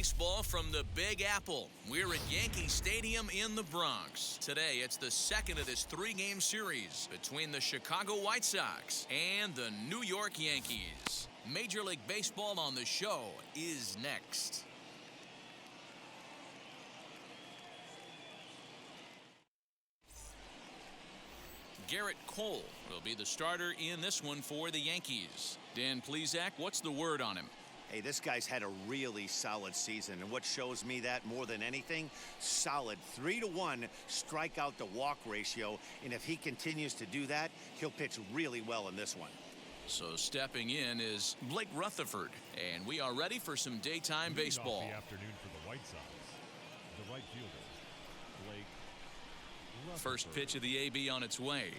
baseball from the Big Apple. We're at Yankee Stadium in the Bronx. Today, it's the second of this three-game series between the Chicago White Sox and the New York Yankees. Major League Baseball on the show is next. Garrett Cole will be the starter in this one for the Yankees. Dan Plesac, what's the word on him? Hey, this guy's had a really solid season, and what shows me that more than anything, solid 3-to-1 strikeout to walk ratio, and if he continues to do that, he'll pitch really well in this one. So stepping in is Blake Rutherford, and we are ready for some daytime baseball. The afternoon for the White Sox, the right fielder, Blake Rutherford. First pitch of the AB on its way.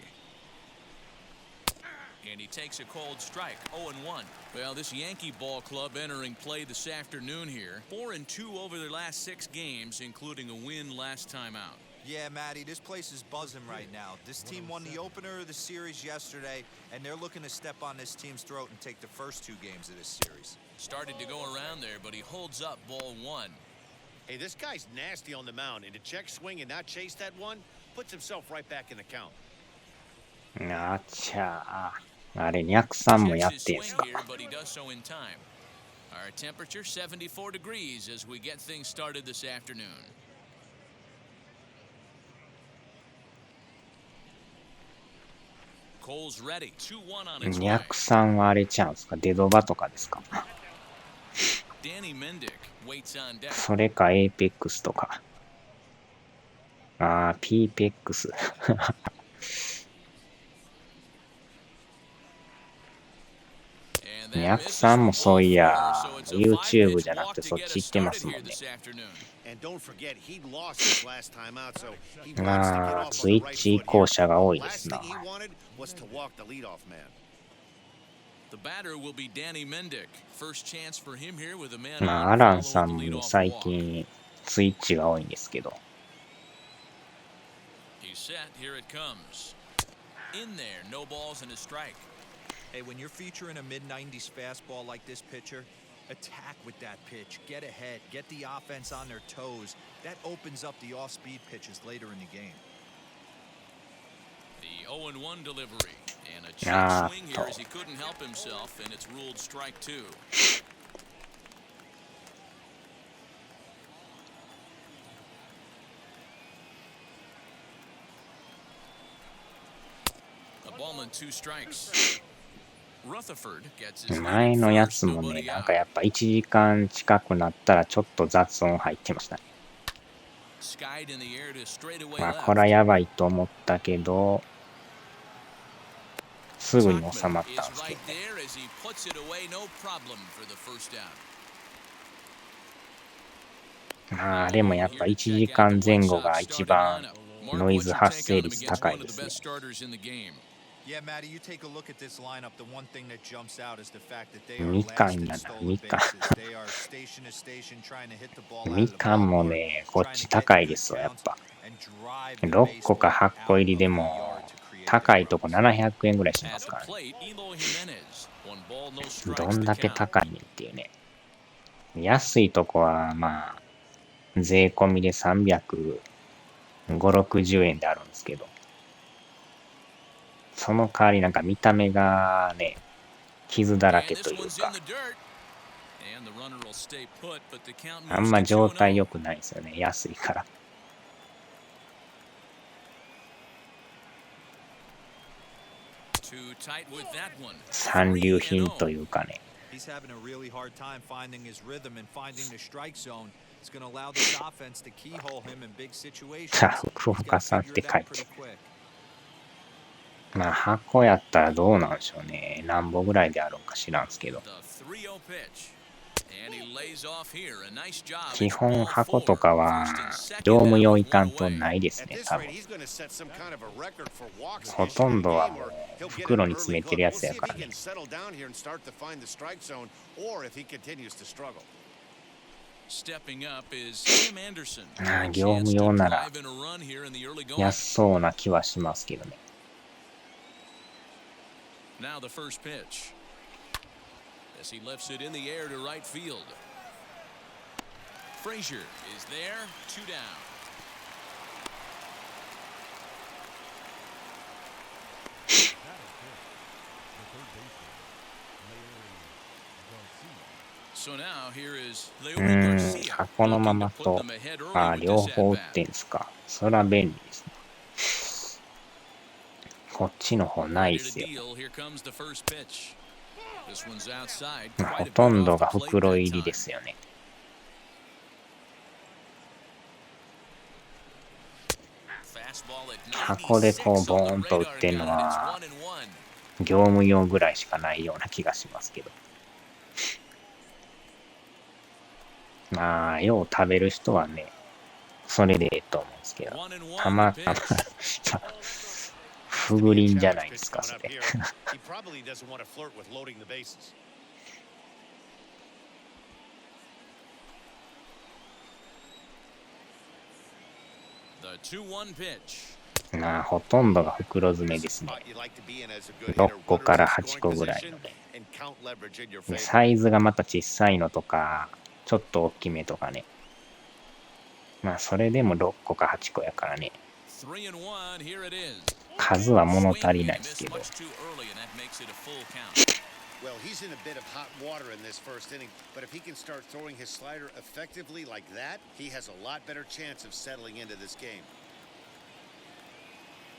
And he takes a cold strike, 0-1. Well, this Yankee ball club entering play this afternoon here. 4-2 over their last 6 games, including a win last time out. Yeah, Matty, this place is buzzing right now. This team won the opener of the series yesterday, and they're looking to step on this team's throat and take the first 2 games of this series. Started to go around there, but he holds up ball 1. Hey, this guy's nasty on the mound, and to check swing and not chase that one, puts himself right back in the count. あちゃー、あれ、ニャクさんもやってんすか。Our temperature 74 degrees as we get things started this afternoon. Cole's ready. 2-1 on its ニ way. ャクさんはあれちゃうんすか、デドバとかですか。Danny Mendick waits on deck. それかエーペックスとか。あー、ピーペックス。ニャクさんもそういや、YouTube じゃなくてそっち行ってますもんね。まあ、ツイッチ移行者が多いですな。まあ、アランさんも最近ツイッチが多いんですけど。Hey, when you're featuring a mid-90s fastball like this pitcher, attack with that pitch, get ahead, get the offense on their toes. That opens up the off-speed pitches later in the game. The 0-1 delivery and a check swing here as he couldn't help himself, and it's ruled strike 2. A ball and 2 strikes. 前のやつもね、なんかやっぱ1時間近くなったらちょっと雑音入ってましたね。まあこれはやばいと思ったけど、すぐに収まったんですけどね。まああれもやっぱ1時間前後が一番ノイズ発生率高いですね。Yeah, Matty, you take a look at this lineup. The one thing that jumps out is the fact that they are みかんやな、みかん。みかんもね、こっち高いですわ、やっぱ。6個か8個入りでも、高いとこ700円ぐらいしますからね。どんだけ高いねんっていうね。安いとこは、まあ、税込みで350、60円であるんですけど。その代わりなんか見た目がね、傷だらけというか、あんま状態良くないですよね、安いから。三流品というかね。さあ、福岡さんって書いて。まあ箱やったらどうなんでしょうね。何本ぐらいであるんか知らんすけど。基本箱とかは業務用いかんとないですね、多分。ほとんどはもう袋に詰めてるやつやからね。業務用なら安そうな気はしますけどね。Now the first pitch as he lifts it in the air to right field. Frazier is there, 2 down. So now here is Leury Garcia. 箱のままと、両方打ってんすか。それは便利ですね。こっちの方ないっすよ。ほとんどが袋入りですよね。箱でこうボーンと打ってるのは業務用ぐらいしかないような気がしますけど。まあ、よう食べる人はね、それでええと思うんですけど、たまたまふぐりんじゃないですか、それ。まあ、ほとんどが袋詰めですね。6個から8個ぐらいのね。でサイズがまた小さいのとか、ちょっと大きめとかね。まあ、それでも6個か8個やからね。数は物足りないですけど。Well, he's in a bit of hot water in this first inning, but if he can start throwing his slider effectively like that, he has a lot better chance of settling into this game.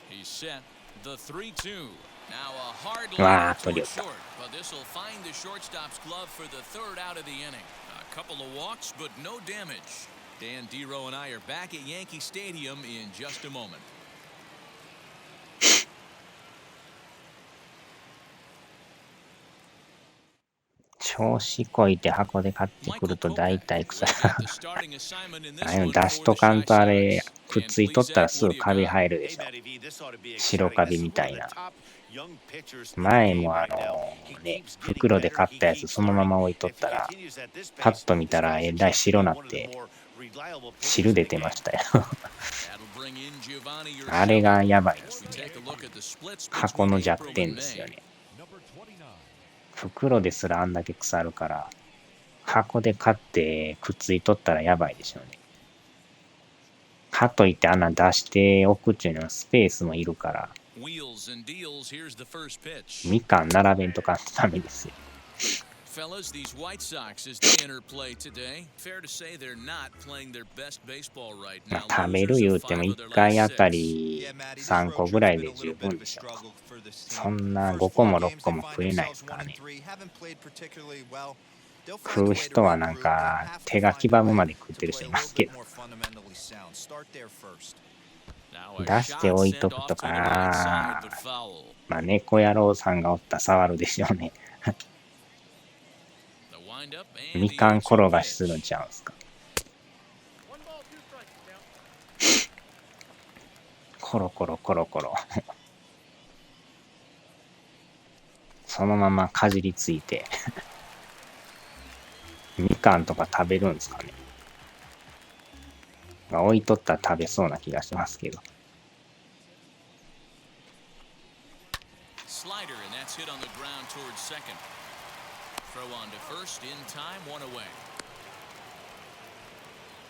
He's set. The 3-2. Now a hard line towards short, but this will find the shortstop's glove for the third out of the inning. A couple of walks, but no damage. Dan Dero and I are back at Yankee Stadium in just a moment. 調子こいて箱で買ってくると大体腐る。あれ出しとかんとあれくっついとったらすぐカビ生えるでしょ。白カビみたいな。前もね、袋で買ったやつそのまま置いとったら、パッと見たらえらい白なって汁出てましたよ。あれがやばいですね。箱の弱点ですよね。袋ですらあんだけ腐るから、箱で買ってくっついとったらやばいでしょうね。かといって穴出しておくっていうのはスペースもいるから、みかん並べんとかダメですよ。Fellas, these White Sox as they enter play today. Fair to say they're not playing their best baseball right now. 食べる言うても1回あたり3個ぐらいで十分でしょ。そんな5個も6個も食えないですからね。食う人はなんか手が黄ばむまで食ってる人いますけど。出して置いとくとか、まあ猫野郎さんがおったら触るでしょうね。みかん転がしするんちゃうんすか。コロコロコロコロ。そのままかじりついて。みかんとか食べるんですかね。置いとったら食べそうな気がしますけど。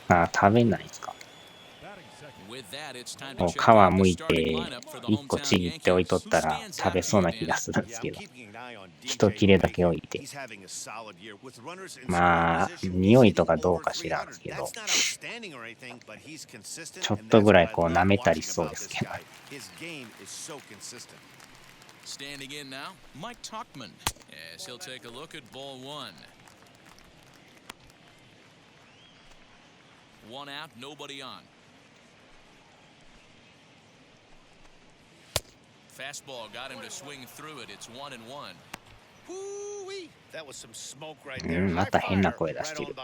あ、食べないですか。皮むいて1個ちぎって置いとったら食べそうな気がするんですけど、一切れだけ置いて、まあ匂いとかどうか知らんですけど、ちょっとぐらいこう舐めたりしそうですけど。Standing in now, Mike Tauchman, as he'll take a look at ball one. One out, nobody on. Fastball got him to swing through it. It's 1-1. Woo-wee! That was some smoke right there. また変な声出してる。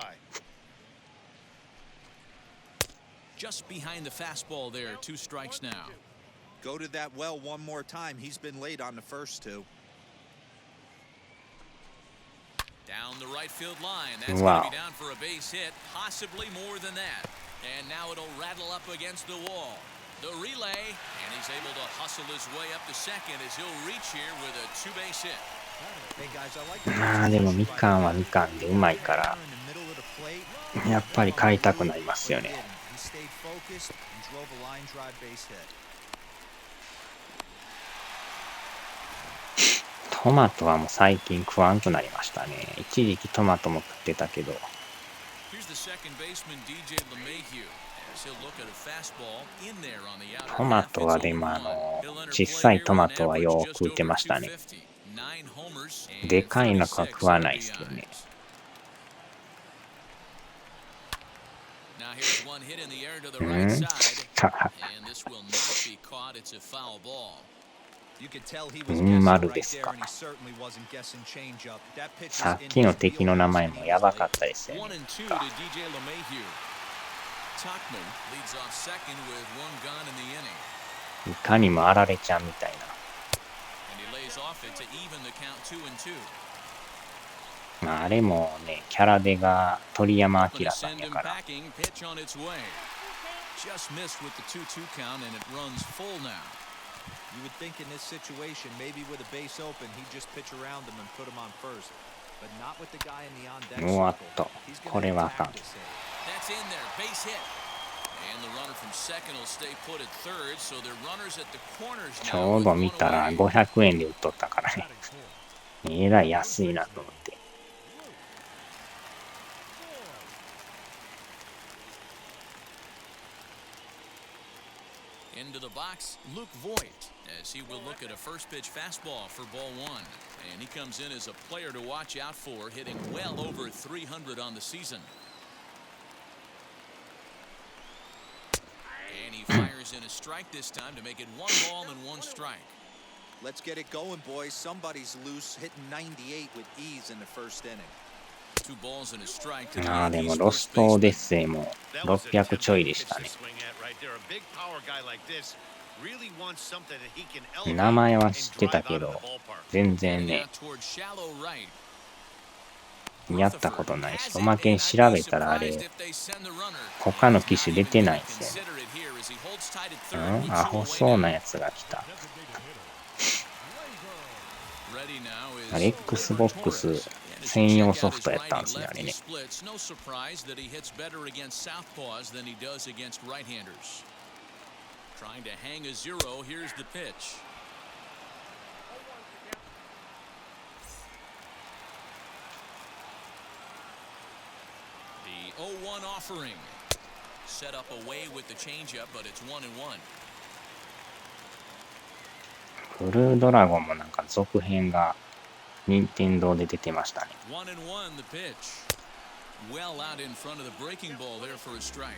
Just behind the fastball there, 2 strikes now. Go to that well one more time. He's been late on the first 2. Down the right field line. That's going to be down for a base hit, possibly more than that. And now it'll rattle up against the wall. The relay, and he's able to hustle his way up to second as he'll reach here with a 2-base hit. まあでもみかんはみかんでうまいからやっぱり買いたくなりますよね。トマトはもう最近食わんくなりましたね。一時期トマトも食ってたけど。トマトはでも小さいトマトはよく食ってましたね。でかいのは食わないですけどね。丸ですか。さっきの敵の名前もやばかったですよね。いかにもあられちゃんみたいな。あれもね、キャラデが鳥山明さんやから。You would think in this situation, maybe with a base open, he'd just pitch around them and put him on first. But not with the guy in the on-deck circle. うわっと、これはあかん。ちょうど見たら500円で売っとったからね。えらい安いなと思って。Into the box, Luke Voigt, as he will look at a first pitch fastball for ball one. And he comes in as a player to watch out for, hitting well over 300 on the season. And he fires in a strike this time to make it 1 ball and 1 strike. Let's get it going, boys. Somebody's loose, hitting 98 with ease in the first inning. でもロストデッセイも600ちょいでしたね。名前は知ってたけど、全然ね、やったことないし、おまけに調べたらあれ、他の機種出てないんですよね。アホそうなやつが来た。Xbox専用ソフトやったんですね、あれね。Trying to hang a zero. Here's the pitch. The 0-1 offering. Set up away with the changeup, but it's 1-1. ブルードラゴンもなんか続編が任天堂で出てましたね。1-1 the pitch. Well out in front of the breaking ball there for a strike.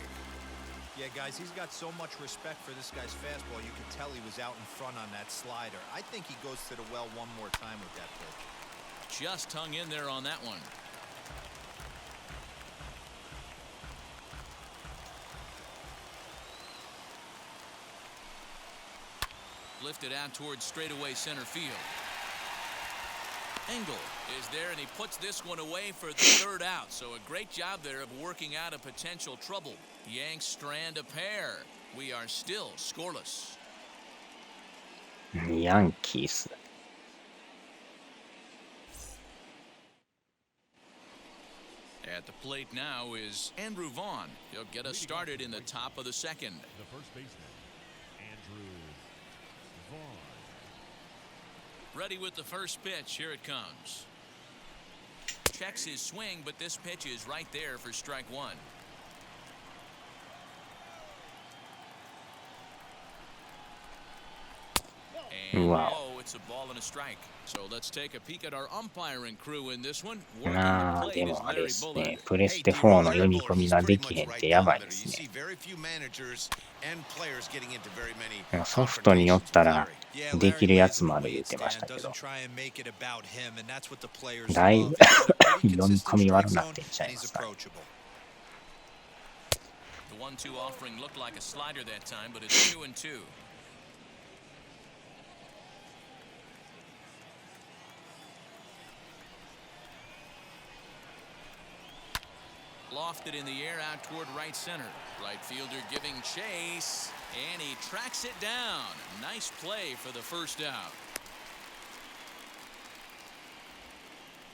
Yeah, guys, he's got so much respect for this guy's fastball. You can tell he was out in front on that slider. I think he goes to the well one more time with that pitch. Just hung in there on that one. Lifted out towards straightaway center field. Engel is there, and he puts this one away for the third out. So a great job there of working out a potential trouble. Yanks strand a pair. We are still scoreless. ヤンキース。At the plate now is Andrew Vaughn. He'll get us started in the top of the second. The first baseman, Andrew Vaughn. Ready with the first pitch. Here it comes. Checks his swing, but this pitch is right there for strike one. And it's a ball and a strike. So let's take a peek at our umpiring crew in this one. でもあれですね、プレステ4の読み込みができへんってやばいですね。ソフトによったらできるやつもある言ってましたけど、だいぶ読み込み悪なってんちゃいますか。The 1-2 offering looked like a slider that time, but it's 2-2. Lofted in the air out toward right center. Right fielder giving chase, and he tracks it down. Nice play for the first out.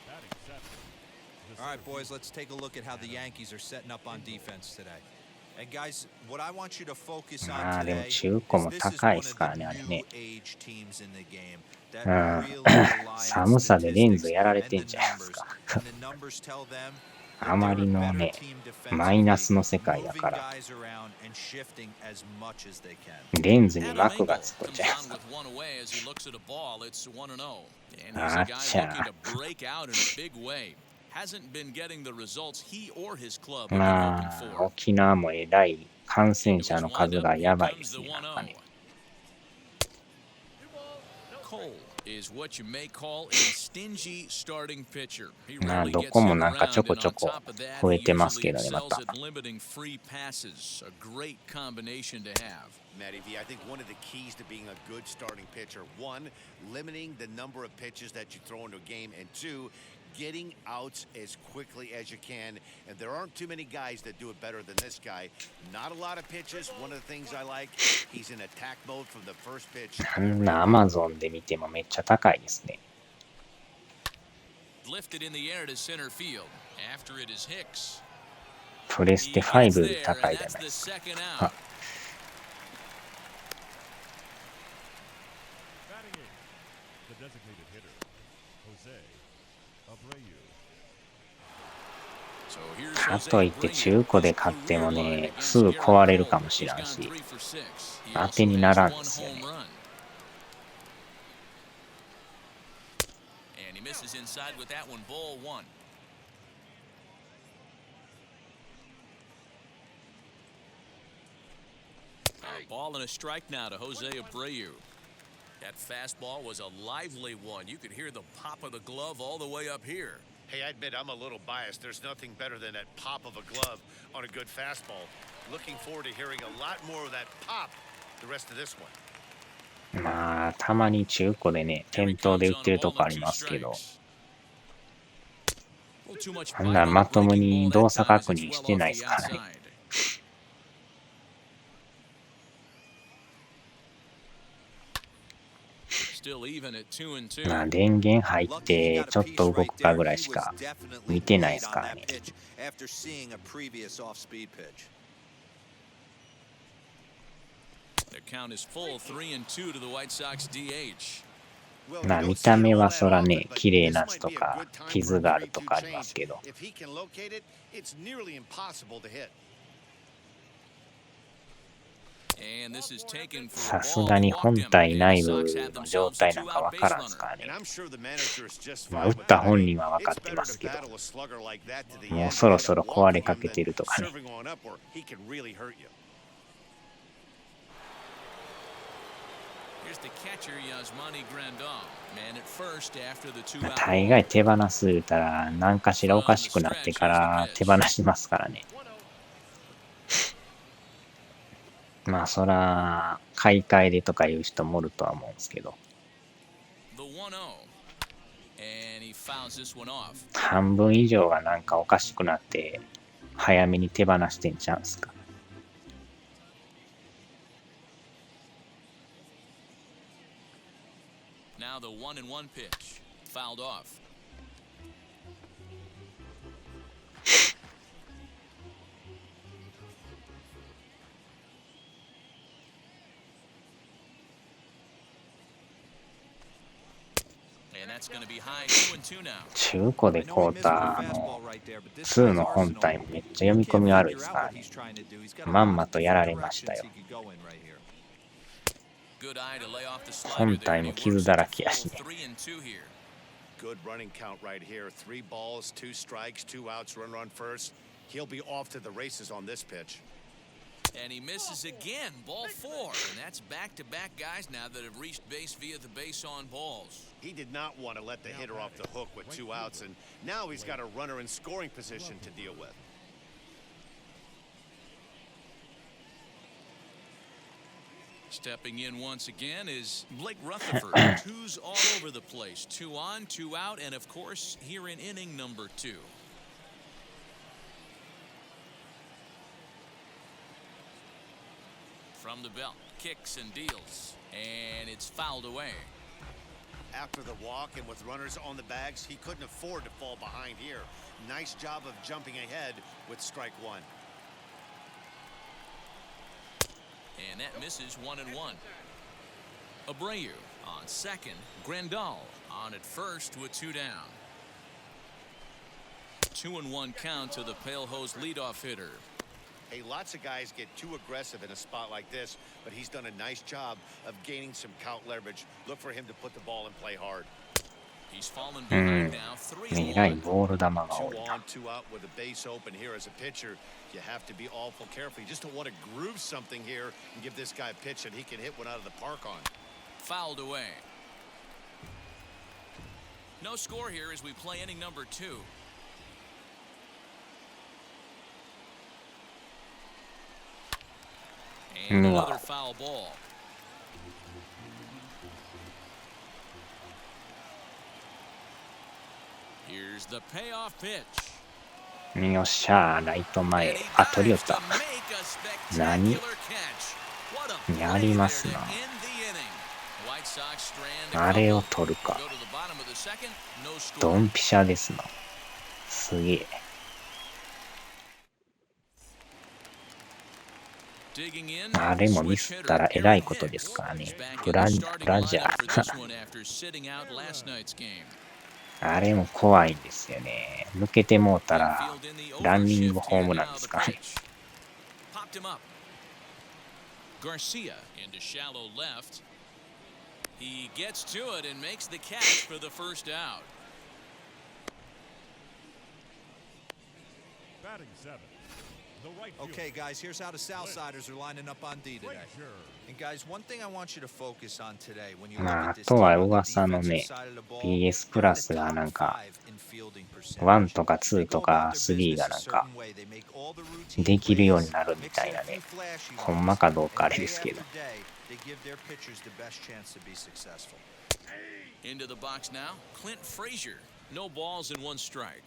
Batting seventh, All right, boys, let's take a look at how the Yankees are setting up on defense today. And guys, what I want you to focus まあ on でも today 中古も is this is 高い one で of すから the ね、あれ new ね。 age teams in the game う that ん really rely on 寒さでレンズ statistics やられ and て the んじゃないです numbers. か。 And the numbers tell them あ that ま they're り a の better ね、 team マイナ defensively, スの世界だ moving から、 guys around and shifting as much as they can. レンズに Adam 膜 Engel がつくん comes じゃないです on か。 with one away as he looks at a ball. It's 1-0. And he's a guy Acha. looking to break out in a big way. Hasn't been getting the results he or his club have been ま hoping あ、 for. 沖縄もえらい感染 Into 者 his の数 windup, が here やばいで comes す the ね、なんかね。 Cole is what you may call a stingy starting pitcher. He まあ rarely ど gets こも hit なんか around, ちょこ and ちょ on こ top of that, 増え he てます usually けどね、ま excels た。 at limiting free passes. A great combination to have. Matty V, I think one of the keys to being a good starting pitcher, one, limiting the number of pitches that you throw into a game, and two, getting outs as quickly as you can. And there aren't too many guys that do it better than this guy. Not a lot of pitches. One of the things I like, he's in attack mode from the first pitch. あんなアマゾンで見てもめっちゃ高いですね。 Lifted in the air to center field. After it is Hicks. プレス He テ gets 5より there, 高 and いじゃ that's ないで the すか。 second あ out. Batting eighth, the designated hitter, Jose Abreu. So here's か Jose といって Abreu. 中古で買ってもね、すぐ壊れるかもしらんし、 He's gone 3 for 6. He 当 also てにならん has で one すよね。 home run. And he misses inside with that one, ball one. A ball and a strike now to Jose Abreu. That fastball was a lively one. You could hear the pop of the glove all the way up here. Hey, I admit I'm a little biased. There's nothing better than that pop of a glove on a good fastball. Looking forward to hearing a lot more of that pop the rest of this one. まあ、たまに中古でね、店頭で売ってるとこありますけど、あんなまともに動作確認してないですからね。まあ、電源入ってちょっと動くかぐらいしか見てないですからね。まあ、見た目はそらね、綺麗なとか傷があるとかありますけど。さすがに本体内部の状態なんかわからんすからね。まあ、打った本人は分かってますけど、もうそろそろ壊れかけてるとかね。大概手放す言うたら何かしらおかしくなってから手放しますからね。まあそら買い替えでとかいう人もおるとは思うんですけど、半分以上がなんかおかしくなって早めに手放してんちゃうんすか。Now the 1-1 pitch fouled off. And that's going to be high 2-2 now. 中古で買うた2の本体もめっちゃ読み込み悪いですからね。まんまとやられましたよ。本体も傷だらけやしね。Good running count right here. 3 balls, 2 strikes, 2 outs, runner on first. He'll be off to the races on this pitch. And he misses again, ball 4. And that's back-to-back guys now that have reached base via the base on balls. He did not want to let the hitter off the hook with 2 outs, and now he's got a runner in scoring position to deal with. Stepping in once again is Blake Rutherford. 2s all over the place. 2 on, 2 out, and of course, here in inning number 2. From the belt, kicks and deals, and it's fouled away. After the walk and with runners on the bags, he couldn't afford to fall behind here. Nice job of jumping ahead with strike one. And that misses 1-1. Abreu on second. Grandal on at first with 2 down. 2-1 count to the Pale Hose leadoff hitter. Hey, lots of guys get too aggressive in a spot like this, but he's done a nice job of gaining some count leverage. Look for him to put the ball and play hard. He's fallen behind now, えらい 3-1. ボール球が Two 多いな。 on, two out with a base open here as a pitcher. You have to be awful careful. You just don't want to groove something here and give this guy a pitch that he can hit one out of the park on. Fouled away. No score here as we play inning number 2. And another foul ball. Here's the payoff pitch. よっしゃー、ライト前。あ、取り寄った。何やりますな。あれを取るか。ドンピシャですな。すげえ。あれもミスったらえらいことですからね。ブラジャー。あれも怖いんですよね。抜けてもうたらランニングホームランですからね。Garcia into shallow left. He gets to it and makes the catch for the first out. Batting 7. The right fielder. Okay, guys, here's how the Southsiders are lining up on D today. And guys, one thing I want you to focus on today when you look まあ、あ at this とは team on the 噂の defensive ね、 side of the ball, BS プ they're ラ in the スが top なんか、 5 in fielding 1 percentage. とか They 2 と go か about their 3 business が a なんか certain way. They make all the routine できるよう plays, になるみ mix たい in な a few ね。 flashy ほんまかどう ones, かあ and れで day すけ after ど。 day, they give their pitchers the best chance to be successful. Into the box now, Clint Frazier. No balls and 1 strike.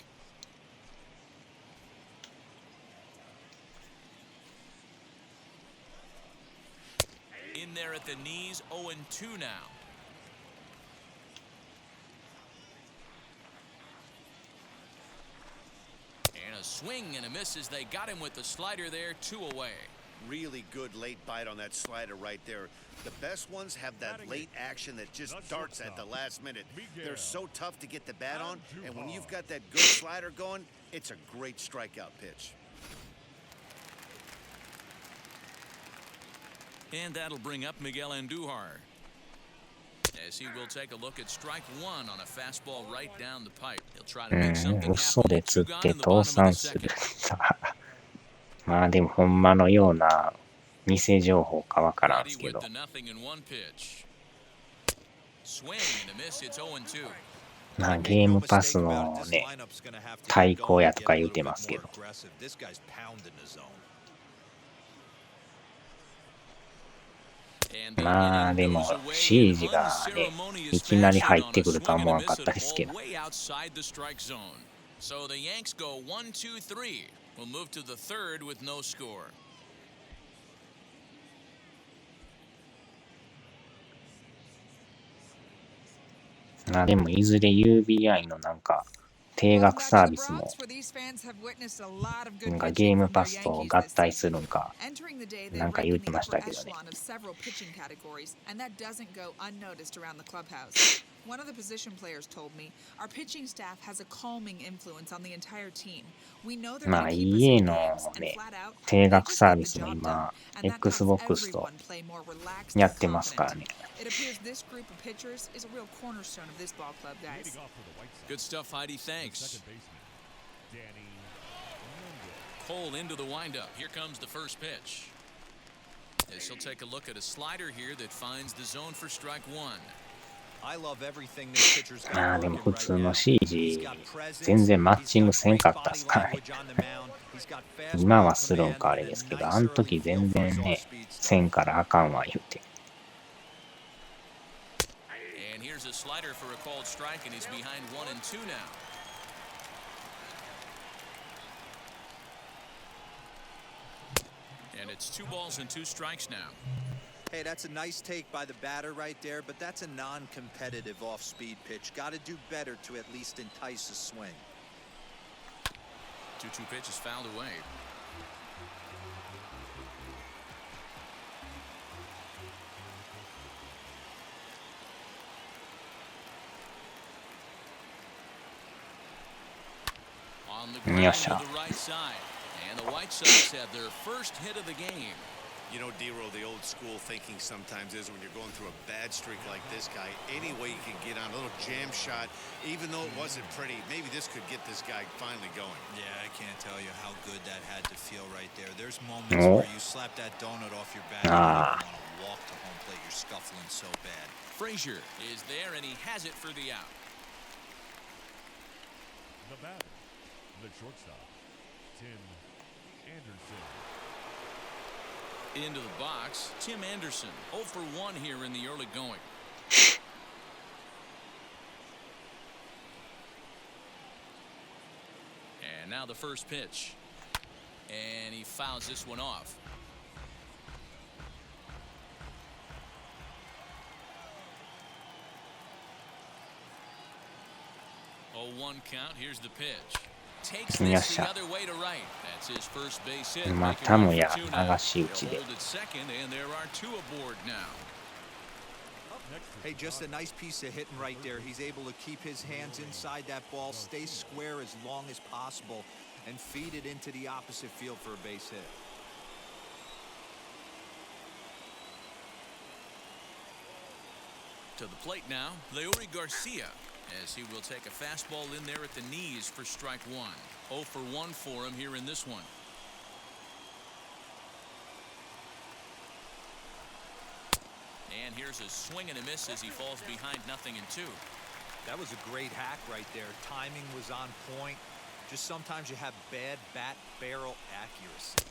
In there at the knees, 0-2 now. And a swing and a miss as they got him with the slider there, 2 away. Really good late bite on that slider right there. The best ones have that late action that just darts at the last minute. They're so tough to get the bat on, and when you've got that good slider going, it's a great strikeout pitch. And that'll bring up Miguel Andujar, as he will take a look at strike 1 on a fastball right down the pipe. He'll try to make something 嘘 happen で with 釣 2 っ gone て in the 倒 bottom of 産 the する second. まあでもほんまのような偽情報かわからんす Ready け with ど。 the 0-1 pitch. Swing and a miss. It's 0-2. まあゲームパスのね、対抗やとか言うてますけど。まあでも CG がね、いきなり入ってくるとは思わなかったですけど。So the Yanks go 1-2-3. We'll move to the third with no score. まあでもいずれ UBI のなんか定額サービスもなんかゲームパスと合体するんかなんか言ってましたけどね。One of the position players told me our pitching staff has a calming influence on the entire team. We know they're ま going あ to keep us EA in の games and ね flat out, 定 they 額 just サー get ビ the スも job 今 done. And that helps Xbox と everyone play more relaxed や and ってますから confident. ね。 It appears this group of pitchers is a real cornerstone of this ball club, guys. Good stuff, Heidi. Thanks. Second baseman. Danny Cole into the windup. Here comes the first pitch. As he'll take a look at a slider here that finds the zone for strike 1. まあでも普通の CG 全然マッチングせんかったっすからね。今はするんかあれですけど、あの時全然ね、せんからあかんわ言うて。And here's a slider for a called strike, and he's behind 1-2 now. And it's 2 balls and 2 strikes now. Hey, that's a nice take by the batter right there, but that's a non-competitive off-speed pitch. Got to do better to at least entice a swing. 2-2 pitch is fouled away. On the ground to the right side. And the White Sox have their first hit of the game. You know, D-Row, the old school thinking sometimes is when you're going through a bad streak like this guy, any way you can get on a little jam shot, even though it wasn't pretty, maybe this could get this guy finally going. Yeah, I can't tell you how good that had to feel right there. There's moments where you slap that donut off your back and you don't want to walk to home plate. You're scuffling so bad. Frazier is there, and he has it for the out. The batter, the shortstop, Tim Anderson. Into the box, Tim Anderson, 0 for 1 here in the early going. And now the first pitch. And he fouls this one off. 0-1 count. Here's the pitch. Takes this the other way to right. That's his first base hit. またもや流し打ちで。 And there are 2 aboard now. Hey, just a nice piece of hitting right there. He's able to keep his hands inside that ball, stay square as long as possible, and feed it into the opposite field for a base hit. To the plate now, Leury Garcia, as he will take a fastball in there at the knees for strike 1. 0 for 1 for him here in this one. And here's a swing and a miss as he falls behind 0-2. That was a great hack right there. Timing was on point. Just sometimes you have bad bat barrel accuracy.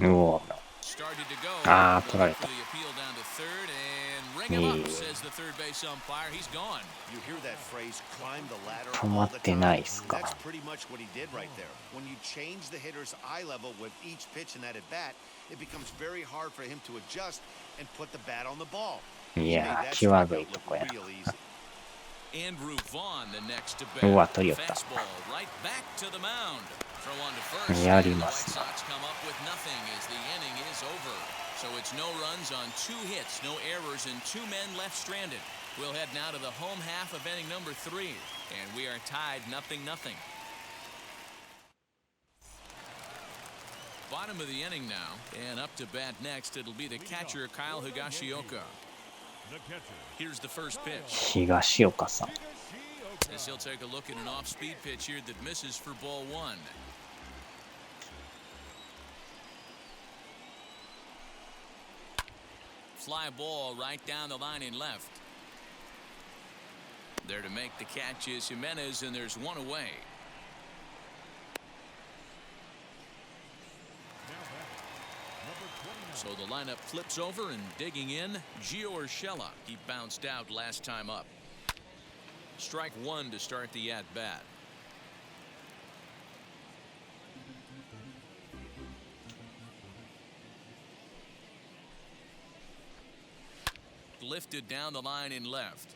うお Started to go. あー、取られ For た。 the appeal down to third and ring him up, says the third base umpire. He's gone. You hear that phrase, climb the ladder 止ま all っ the て time. ないっすか。 That's pretty much what he did right there. When you change the hitter's eye level with each pitch in that at bat, it becomes very hard for him to adjust and put the bat on the ball. い He や made ー、 that 際どい strikeout と look こやな。 real easy. Andrew Vaughn, the next to うわ、 bat. 取りよった。 Fastball right back to the mound. Throw on to first. や And り the ま White すな。 Sox come up with nothing as the inning is over. So it's no runs on 2 hits, no errors, and 2 men left stranded. We'll head now to the home half of inning number 3, and we are tied 0-0. Bottom of the inning now, and up to bat next, it'll be the catcher Kyle Higashioka. The catcher, Here's the first pitch. 東岡さん。 As he'll take a look at an off-speed pitch here that misses for ball 1. Fly ball right down the line in left. There to make the catch is Jimenez, and there's 1 away. So the lineup flips over, and digging in, Gio Urshela. He bounced out last time up. Strike 1 to start the at-bat. Lifted down the line in left.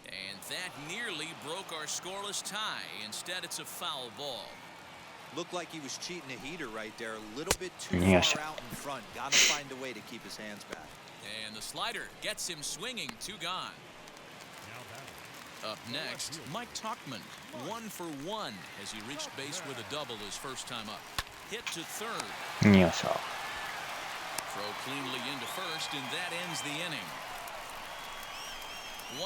And that nearly broke our scoreless tie. Instead, it's a foul ball. Looked like he was cheating a heater right there. A little bit too Yes. far out in front. Got to find a way to keep his hands back. And the slider gets him swinging. 2 gone. Up next, Mike Tauchman, 1 for 1 as he reached base with a double his first time up. Hit to third. よいしょ。 Throw cleanly into first, and that ends the inning.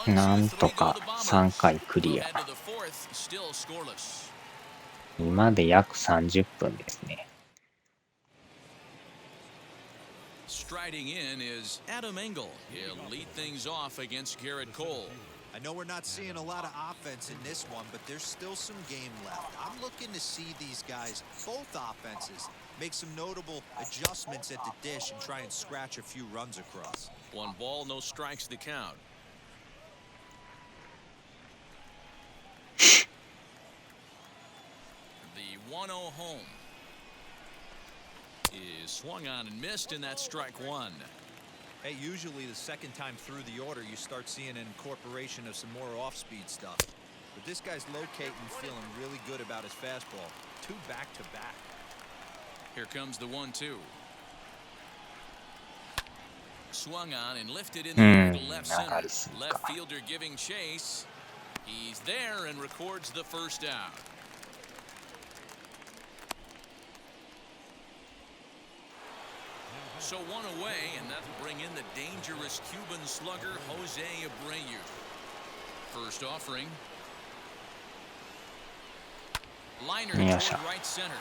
なんとか3回クリア。 Head to the fourth, still scoreless. 今で約30分ですね。 Striding in is Adam Engel. He'll lead things off against Garrett Cole. I know we're not seeing a lot of offense in this one, but there's still some game left. I'm looking to see these guys, both offenses, make some notable adjustments at the dish and try and scratch a few runs across. 1 ball, no strikes to count. The 1-0 home is swung on and missed, and that's strike 1. Hey, usually the second time through the order, you start seeing an incorporation of some more off-speed stuff. But this guy's locating, feeling really good about his fastball. 2 back-to-back. Here comes the 1-2. Swung on and lifted in the air to left center. Left fielder giving chase. He's there and records the first out. So 1 away, and that'll bring in the dangerous Cuban slugger Jose Abreu. First offering. Liner toward right center,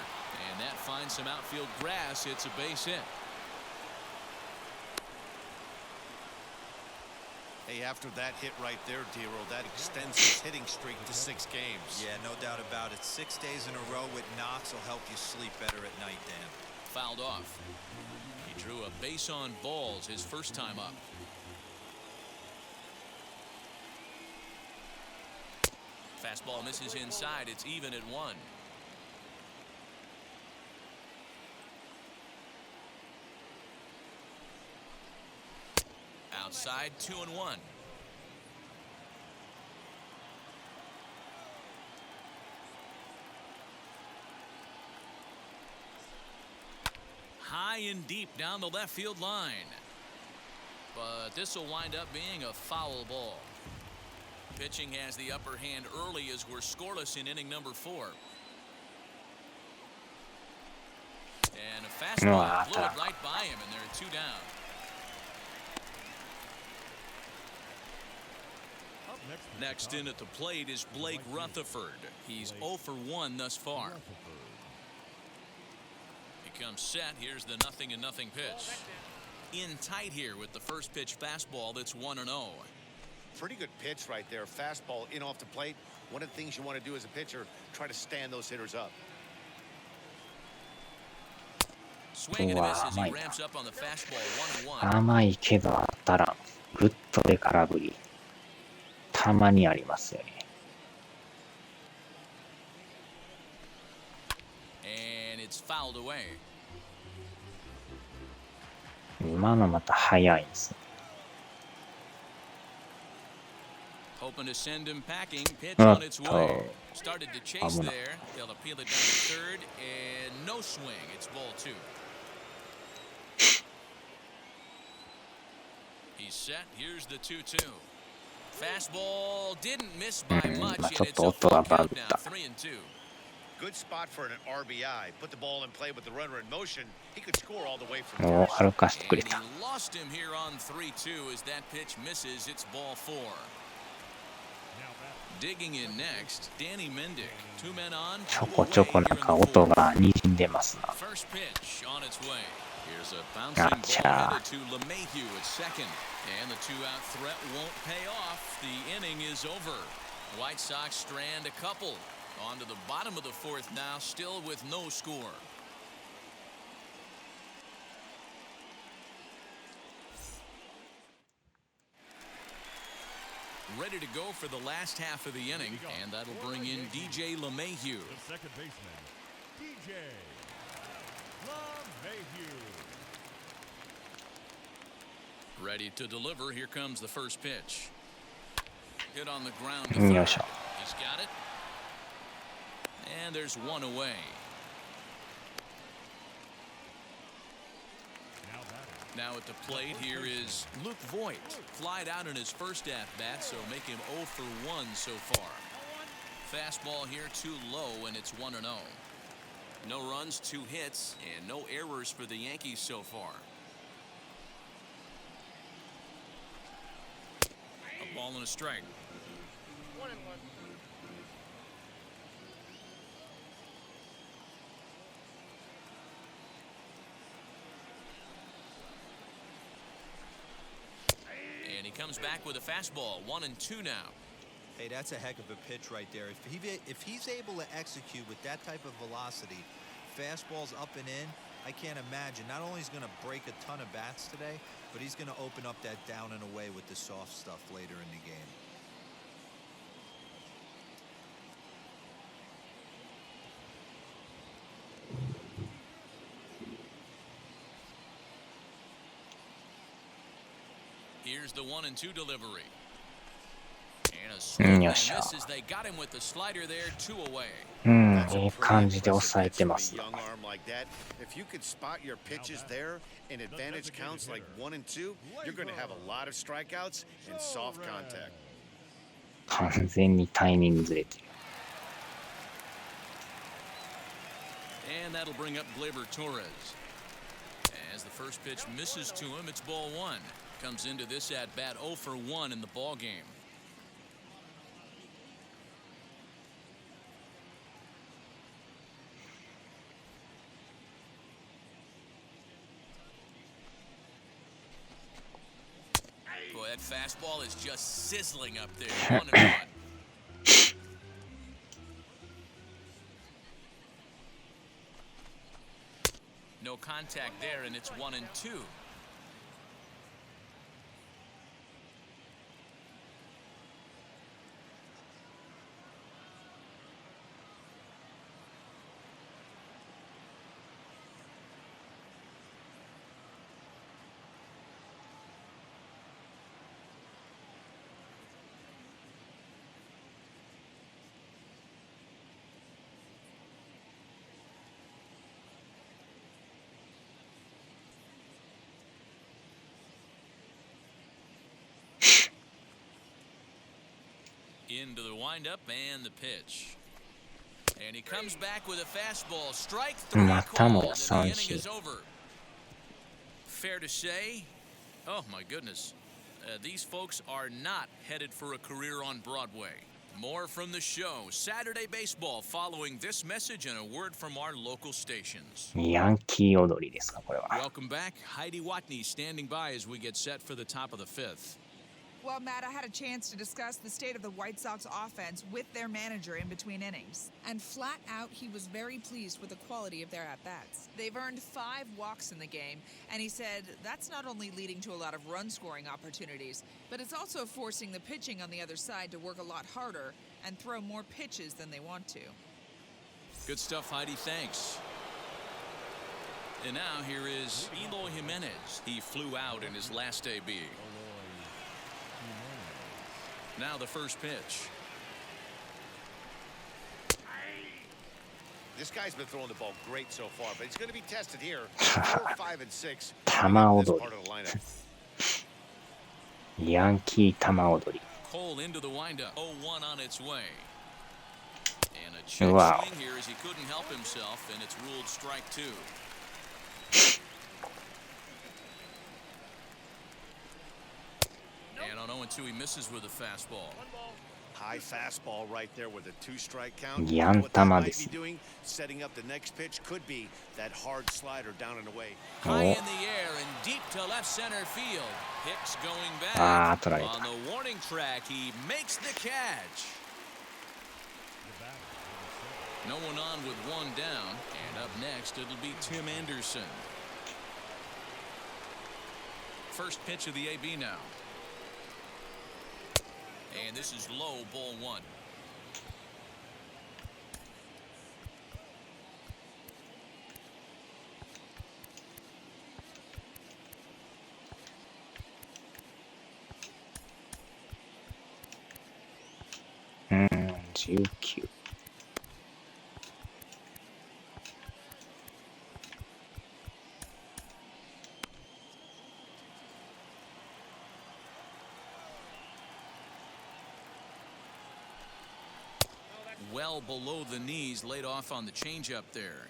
and that finds some outfield grass. It's a base hit. Hey, after that hit right there, Dero, that extends his hitting streak to 6 games. Yeah, no doubt about it. 6 days in a row with knocks will help you sleep better at night, Dan. Fouled off. He drew a base on balls his first time up. Fastball misses inside. It's even at 1. Outside, 2-1. High and deep down the left field line. But this will wind up being a foul ball. Pitching has the upper hand early as we're scoreless in inning number 4. And a fastball blew it right by him, and there are 2 down. Next in at the plate is Blake Rutherford. He's 0 for 1 thus far. He comes set. Here's the 0-0 pitch. In tight here with the first pitch fastball that's 1-0. Pretty good pitch right there. Fastball in off the plate. One of the things you want to do as a pitcher, try to stand those hitters up. Swing and a miss as he ramps up on the fastball. 1-1. 甘いけど当たらん。グッドで空振り。たまにありますよね。And it's fouled away. 今のまた速いんですね。Hoping to send him packing. Pitch on its way. Started to chase there. They'll appeal it down to third, and no swing. It's ball 2. He's set. Here's the 2-2. Fastball didn't miss by much, and it's a full count now. 3-2. Good spot for an RBI. Put the ball in play with the runner in motion. He could score all the way from おお、 first. 歩かしてくれた。 And he lost him here on 3-2 as that pitch misses. It's ball 4. Digging in next, Danny Mendick. 2 men on. ちょこちょこなんか音が滲んでますな。 First pitch on its way. Here's a bouncing ball headed to LeMahieu at second. And the 2-out threat won't pay off. The inning is over. White Sox strand a couple. On to the bottom of the 4th now, still with no score. Ready to go for the last half of the inning, and that'll bring in DJ LeMahieu. The second baseman, DJ LeMahieu. Ready to deliver. Here comes the first pitch. Hit on the ground. Yoしょ。 He's got it. And there's 1 away. Now at the plate here is Luke Voigt. Flied out in his first at-bat, so make him 0 for 1 so far. Fastball here too low, and it's 1-0. No runs, 2 hits, and no errors for the Yankees so far. A ball and a strike. 1-1. And he comes back with a fastball. 1-2 now. Hey, that's a heck of a pitch right there. If he's able to execute with that type of velocity, fastballs up and in, I can't imagine. Not only is he going to break a ton of bats today, but he's going to open up that down and away with the soft stuff later in the game. Here's the 1-2 delivery. And a swing and misses. They got him with the slider there, 2 away. いい感じで抑えてますな。 If you could spot your pitches there and advantage counts like 1 and 2, you're going to have a lot of strikeouts and soft contact. 完全にタイミングずれてる。 And that'll bring up Gleyber Torres. As the first pitch misses to him, it's ball 1. Comes into this at bat 0 for 1 in the ball game. Boy, that fastball is just sizzling up there. 1-1. No contact there, and it's 1-2. Into the windup and the pitch. And he comes back with a fastball. Strike 3 called, and the inning is over. Fair to say, oh my goodness, these folks are not headed for a career on Broadway. More from the show, Saturday Baseball, following this message and a word from our local stations. ヤンキー踊りですか、これは。 Welcome back. Heidi Watney standing by as we get set for the top of the 5th. Well, Matt, I had a chance to discuss the state of the White Sox offense with their manager in between innings. And flat out, he was very pleased with the quality of their at-bats. They've earned 5 walks in the game, and he said that's not only leading to a lot of run-scoring opportunities, but it's also forcing the pitching on the other side to work a lot harder and throw more pitches than they want to. Good stuff, Heidi. Thanks. And now here is Eloy Jimenez. He flew out in his last AB. Now the first pitch. This guy's been throwing the ball great so far, but he's going to be tested here. 4, 5, and 6. 玉踊り。ヤンキー玉踊り。 Cole into the windup. 0-1 on its way. And a check swing here as he couldn't help himself, and it's ruled strike 2. And on 0-2, he misses with a fastball. High fastball right there with a 2-strike count. What that might be doing, setting up the next pitch, could be that hard slider down and away. High in the air and deep to left center field. Hicks going back. On the warning track, he makes the catch. No one on with 1 down. And up next, it'll be Tim Anderson. First pitch of the AB now. And this is low, ball 1. Mm, 19. Well below the knees, laid off on the changeup there.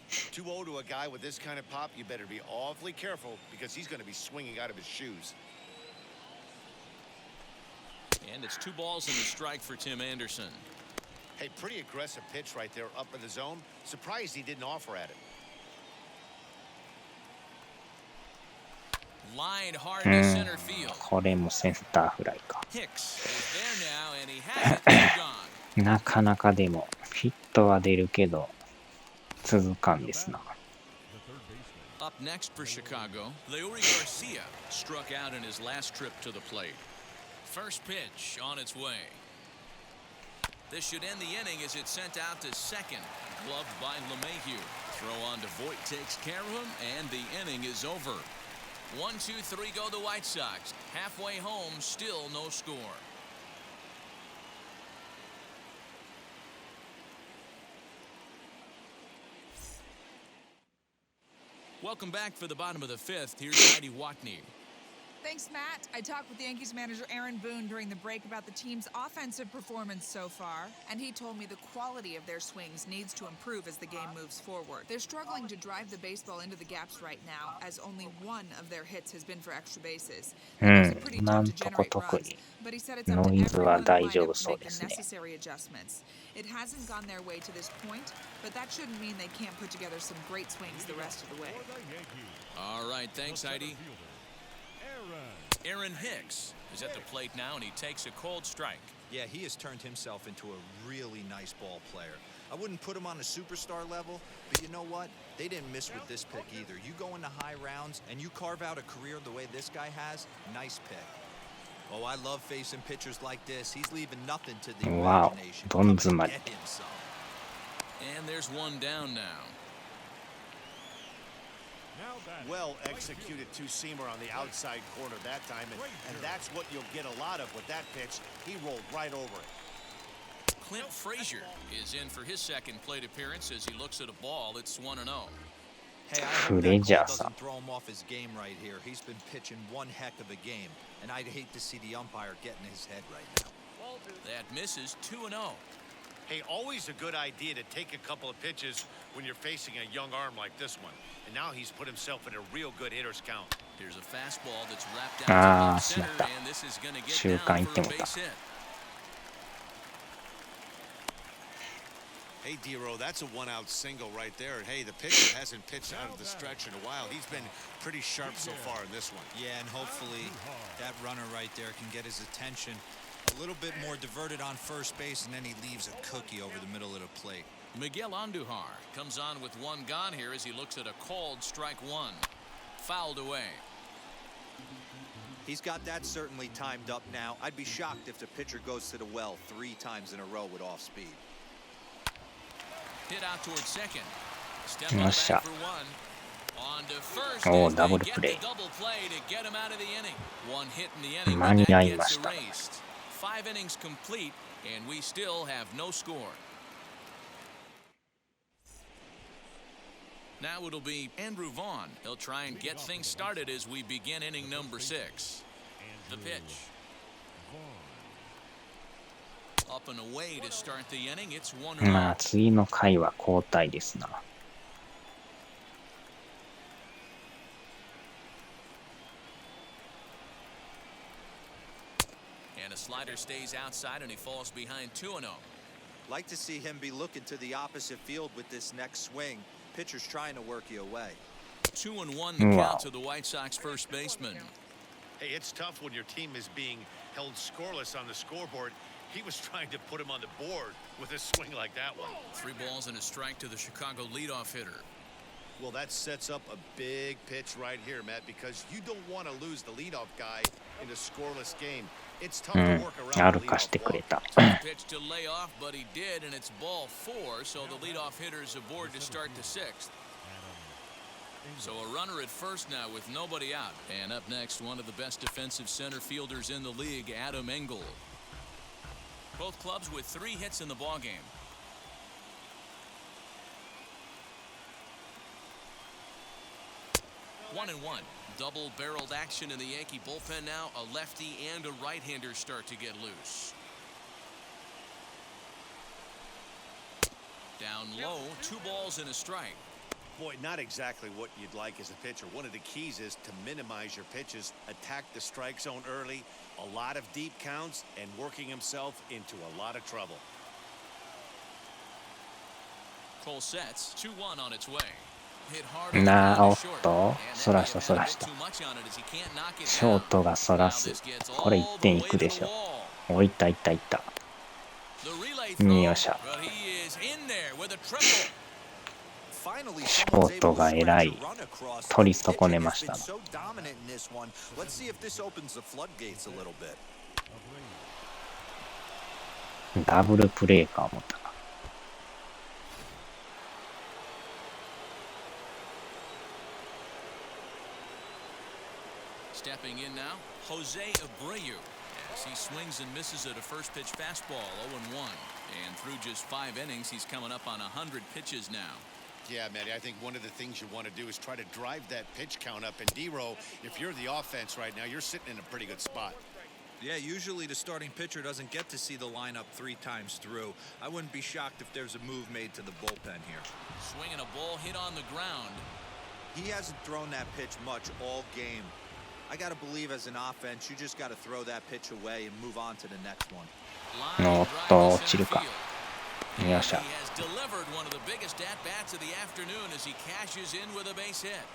2-0 to a guy with this kind of pop, you better be awfully careful because he's going to be swinging out of his shoes. And it's 2 balls and a strike for Tim Anderson. Hey, pretty aggressive pitch right there up in the zone. Surprised he didn't offer at it. Lined hard to center field. これもセンターフライか。 Hicks is there now and he has it gone. なかなかでもヒットは出るけど続かんですな。 Up next for Chicago, Leury Garcia struck out in his last trip to the plate. First pitch on its way. This should end the inning as it's sent out to second. Gloved by LeMahieu. Throw on to Voit takes care of him, and the inning is over. 1-2-3 go the White Sox. Halfway home, still no score. Welcome back for the bottom of the fifth. Here's Heidi Watney. Thanks, Matt. I talked with the Yankees manager Aaron Boone during the break about the team's offensive performance so far, and he told me the quality of their swings needs to improve as the game moves forward. They're struggling to drive the baseball into the gaps right now, as only one of their hits has been for extra bases. It's pretty tough to generate runs, but he said it's up to everyone in the lineup to make the necessary adjustments. It hasn't gone their way to this point, but that shouldn't mean they can't put together some great swings the rest of the way. All right, thanks, Heidi. Aaron Hicks is at the plate now, and he takes a cold strike. Yeah, he has turned himself into a really nice ball player. I wouldn't put him on a superstar level, but you know what? They didn't miss with this pick either. You go into high rounds and you carve out a career the way this guy has, nice pick. Oh, I love facing pitchers like this. He's leaving nothing to the imagination. Get him some. And there's one down now. Well executed two-seamer on the outside corner that time, and that's what you'll get a lot of with that pitch. He rolled right over it. Clint Frazier is in for his second plate appearance as he looks at a ball. It's 1-0. Hey, I hope that call doesn't throw him off his game right here. He's been pitching one heck of a game, and I'd hate to see the umpire get in his head right now. That misses 2-0. Hey, always a good idea to take a couple of pitches when you're facing a young arm like this one. And now he's put himself in a real good hitter's count. There's a fastball that's wrapped out to center, and this is going to get down for a base hit. Hey, D-Row, that's a one-out single right there. And hey, the pitcher hasn't pitched out of the stretch in a while. He's been pretty sharp so far in this one. Yeah, and hopefully that runner right there can get his attention. A little bit more diverted on first base, and then he leaves a cookie over the middle of the plate. Miguel Andujar comes on with one gone here as he looks at a called strike one. Fouled away. He's got that certainly timed up now. I'd be shocked if the pitcher goes to the well 3 times in a row with off speed. Hit out towards second. Step on back for one. On to first. Double play. Double play to get him out of the inning. One hit in the inning, but that gets erased. 5 innings complete, and we still have no score. Now it'll be Andrew Vaughn. He'll try and get things started as we begin inning number 6. The pitch. Up and away to start the inning. It's 1-0. まあ次の回は交代ですな。And a slider stays outside, and he falls behind 2-0. Like to see him be looking to the opposite field with this next swing. Pitcher's trying to work you away. 2-1 the count to the White Sox first baseman. Hey, it's tough when your team is being held scoreless on the scoreboard. He was trying to put him on the board with a swing like that one. 3 balls and a strike to the Chicago leadoff hitter. Well, that sets up a big pitch right here, Matt, because you don't want to lose the leadoff guy in a scoreless game. It's tough to work around the leadoff walk. Pitch to lay off, but he did, and it's ball 4, so the leadoff hitter's aboard to start the 6th. So a runner at first now with nobody out. And up next, one of the best defensive center fielders in the league, Adam Engel. Both clubs with 3 hits in the ballgame. One and one. Double-barreled action in the Yankee bullpen now. A lefty and a right-hander start to get loose. Down low, 2 balls and a strike. Boy, not exactly what you'd like as a pitcher. One of the keys is to minimize your pitches, attack the strike zone early, a lot of deep counts, and working himself into a lot of trouble. Cole sets 2-1 on its way. おっと、そらした。ショートがそらす。これ1点いくでしょ。お、いった。よっしゃ。ショートがえらい取り損ねましたな。ダブルプレーか思ったな。Stepping in now, Jose Abreu. As he swings and misses at a first pitch fastball, 0-1. And through just 5 innings, he's coming up on 100 pitches now. Yeah, Matty, I think one of the things you want to do is try to drive that pitch count up. And D-Row, if you're the offense right now, you're sitting in a pretty good spot. Yeah, usually the starting pitcher doesn't get to see the lineup 3 times through. I wouldn't be shocked if there's a move made to the bullpen here. Swinging a ball hit on the ground. He hasn't thrown that pitch much all game. I got to believe as an offense, you just got to throw that pitch away and move on to the next one. おっと、落ちるか。よっしゃ。 He has delivered one of the biggest at-bats of the afternoon as he cashes in with a base hit.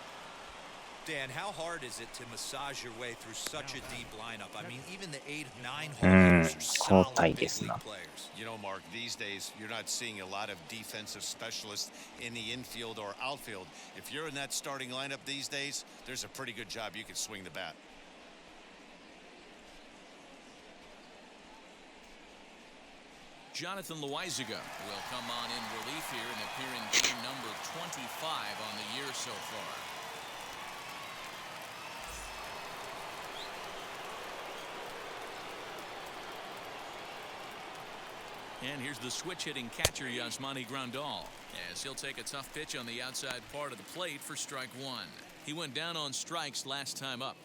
Dan, how hard is it to massage your way through such a deep lineup? I mean, even the 8, 9 holders are solid big league players. You know, Mark, these days you're not seeing a lot of defensive specialists in the infield or outfield. If you're in that starting lineup these days, there's a pretty good job you can swing the bat. Jonathan Loizaga will come on in relief here and appear in game number 25 on the year so far. And here's the switch-hitting catcher, Yasmani Grandal, as he'll take a tough pitch on the outside part of the plate for strike 1. He went down on strikes last time up.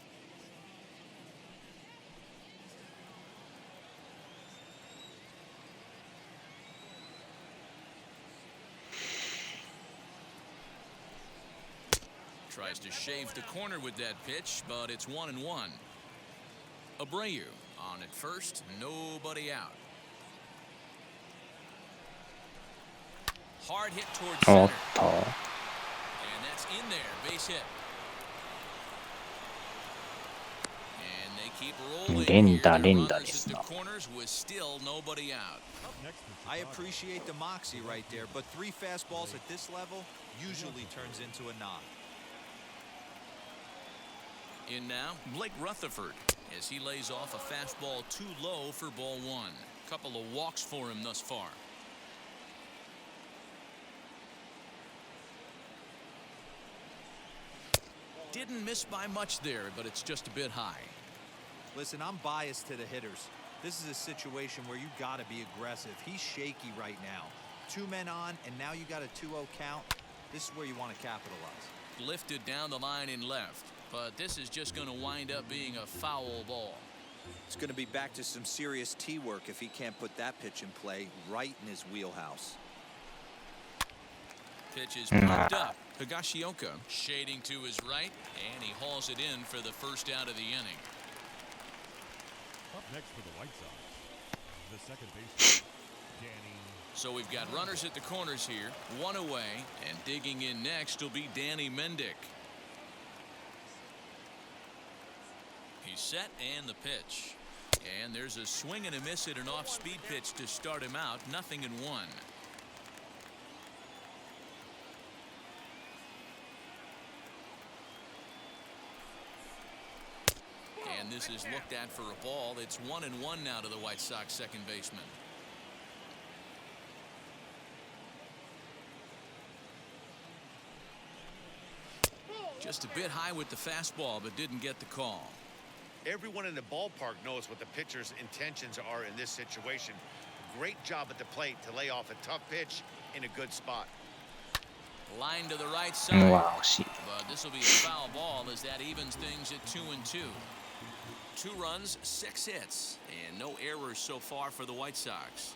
Tries to shave the corner with that pitch, but it's 1-1. Abreu on at first, nobody out. Hard hit towards center. And that's in there, base hit. And they keep rolling. 連打ですな。 Corners with still nobody out. I appreciate the moxie right there, but 3 fastballs at this level usually turns into a knock. In now, Blake Rutherford, as he lays off a fastball too low for ball 1. Couple of walks for him thus far. Didn't miss by much there, but it's just a bit high. Listen, I'm biased to the hitters. This is a situation where you got to be aggressive. He's shaky right now. 2 men on, and now you got a 2-0 count. This is where you want to capitalize. Lifted down the line in left, but this is just going to wind up being a foul ball. It's going to be back to some serious tee work if he can't put that pitch in play right in his wheelhouse. Pitch is popped up. Higashioka shading to his right, and he hauls it in for the first out of the inning. Up next for the White Sox, the second baseman, Danny. So we've got runners at the corners here, 1 away, and digging in next will be Danny Mendick. He's set and the pitch. And there's a swing and a miss at an off-speed pitch to start him out, 0-1. And this is looked at for a ball. It's 1-1 now to the White Sox second baseman. Just a bit high with the fastball, but didn't get the call. Everyone in the ballpark knows what the pitcher's intentions are in this situation. Great job at the plate to lay off a tough pitch in a good spot. Line to the right side. But this will be a foul ball as that evens things at 2-2. 2 runs, 6 hits, and no errors so far for the White Sox.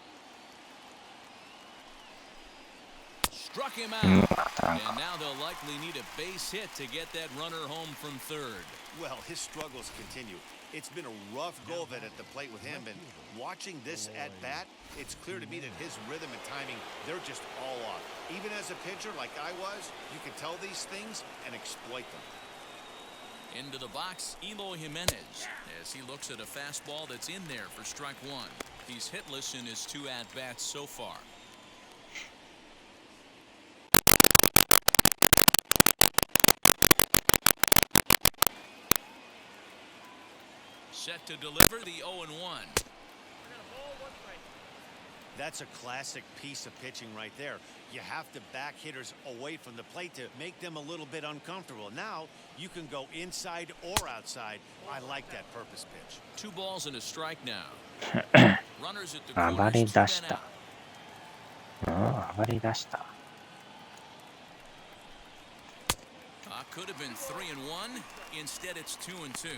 Struck him out, and now they'll likely need a base hit to get that runner home from third. Well, his struggles continue. It's been a rough go of it at the plate with him, and watching this at bat, it's clear to me that his rhythm and timing, they're just all off. Even as a pitcher like I was, you can tell these things and exploit them. Into the box, Eloy Jimenez, as he looks at a fastball that's in there for strike 1. He's hitless in his 2 at-bats so far. Set to deliver the 0-1. That's a classic piece of pitching right there. You have to back hitters away from the plate to make them a little bit uncomfortable. Now you can go inside or outside. I like that purpose pitch. 2 balls and a strike now. Runners at the 暴れ corners, 2出 men し out. た。暴れ出した。Could have been 3-1. Instead, it's 2-2.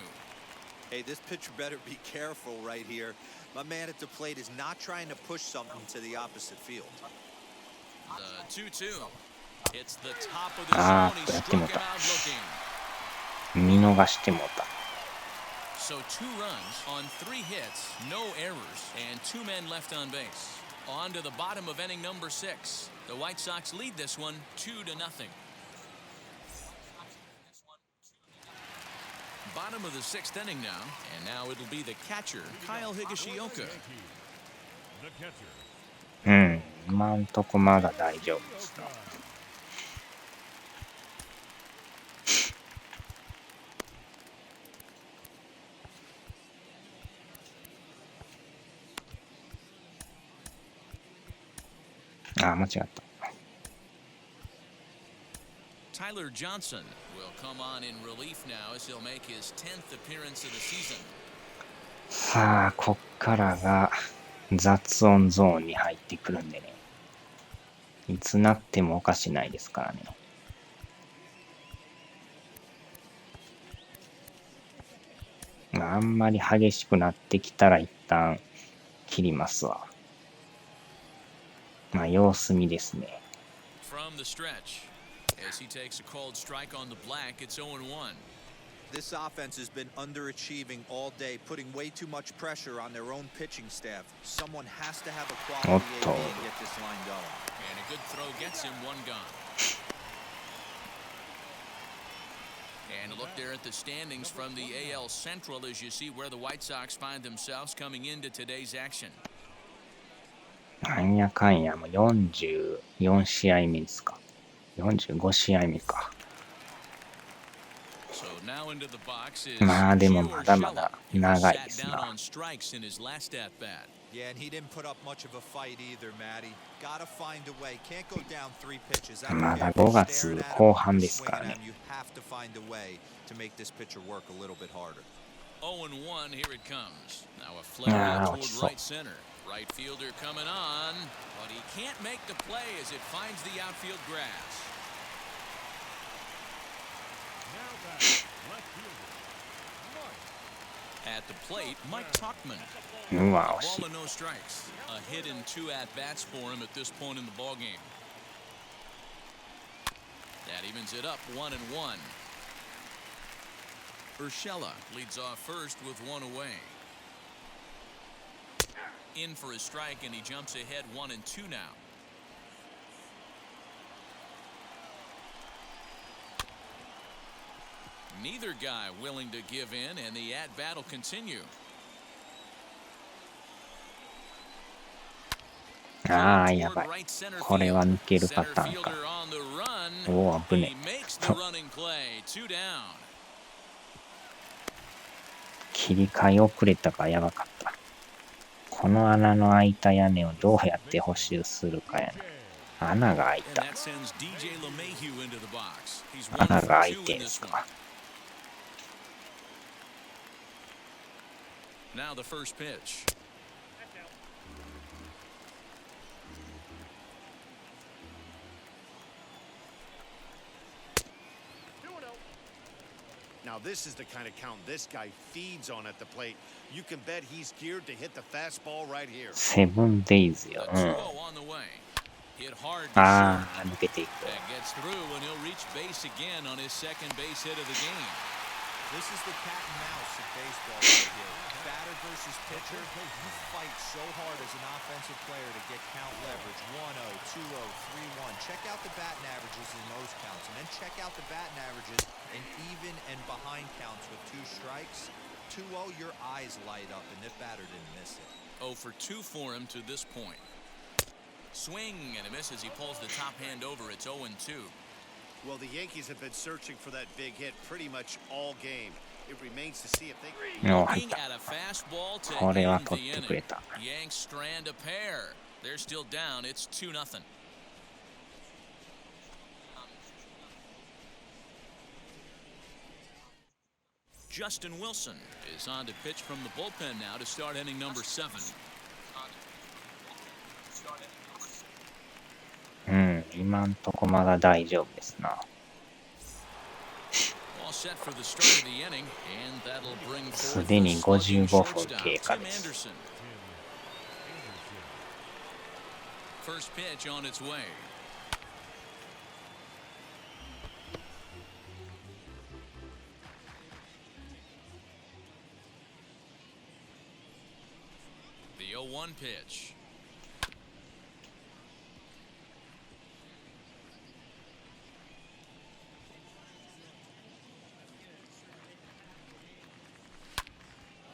Hey, this pitcher better be careful right here. My man at the plate is not trying to push something to the opposite field. The 2-2. It's the top of the Ah, zone. He ya struck te him mata. out looking. 見逃してもうた。 So 2 runs on 3 hits, no errors, and 2 men left on base. On to the bottom of inning number 6. The White Sox lead this one 2-0. Bottom of the 6th inning now, and now it'll be the catcher, Kyle Higashioka. The catcher. うん。今んとこまだ大丈夫ですね。間違った。Tyler Johnson will come on in relief now as he'll make his 10th appearance of the season. さあ、こっからが雑音ゾーンに入ってくるんでね。いつなってもおかしないですからね。あんまり激しくなってきたら一旦切りますわ。様子見ですね。From the stretch, as he takes a cold strike on the black, it's 0-1. This offense has been underachieving all day, putting way too much pressure on their own pitching staff. Someone has to have a quality AB and get this line going. And a good throw gets him 1 gone. And a look there at the standings from the AL Central as you see where the White Sox find themselves coming into today's action. なんやかんやもう44試合目ですか。45試合目か。So now into the box is でもまだまだ長いですな。 Yeah, and he didn't put up much of a fight either, Matty. Gotta find a way. Can't go down 3 pitches. まだ5月後半ですからね。 You have to find a way to make this pitcher work a little bit harder. 0-1, here it comes. Now a flare toward right center. Right fielder coming on, but he can't make the play as it finds the outfield grass. Now back, left fielder. At the plate, Mike Tuchman. うわ、惜し Ball い。 and no strikes. A hit and 2 at-bats for him at this point in the ballgame. That evens it up 1-1. Urshela leads off first with 1 away. In for a strike, and he jumps ahead 1-2 now. Neither guy willing to give in, and the at-bat will continue. やばい。これは抜けるパターンか。おお、危ねえ。切り替え遅れたからやばかった。この穴の開いた屋根をどうやって補修するかやな。穴が開いた。穴が開いてんすか。Now the first pitch. Now this is the kind of count this guy feeds on at the plate. You can bet he's geared to hit the fastball right here. 7 days よ。抜けていく。That gets through, and he'll reach base again on his second base hit of the game. This is the cat and mouse of baseball right here. Batter versus pitcher. You fight so hard as an offensive player to get count leverage. 1-0, 2-0, 3-1. Check out the batting averages in those counts, and then check out the batting averages in even and behind counts with 2 strikes. 2-0, your eyes light up, and that batter didn't miss it. 0 for 2 for him to this point. Swing and a miss as he pulls the top hand over. It's 0-2. Well, the Yankees have been searching for that big hit pretty much all game. It remains to see if they No, looking at a fastball to これは end 取 the ってくれ inning. た。 Yanks strand a pair. They're still down. It's 2-0. Justin Wilson is on to pitch from the bullpen now to start inning number 7. 今んとこまだ大丈夫ですな。すでに55分経過です。First pitch on its way. The 0-1 pitch.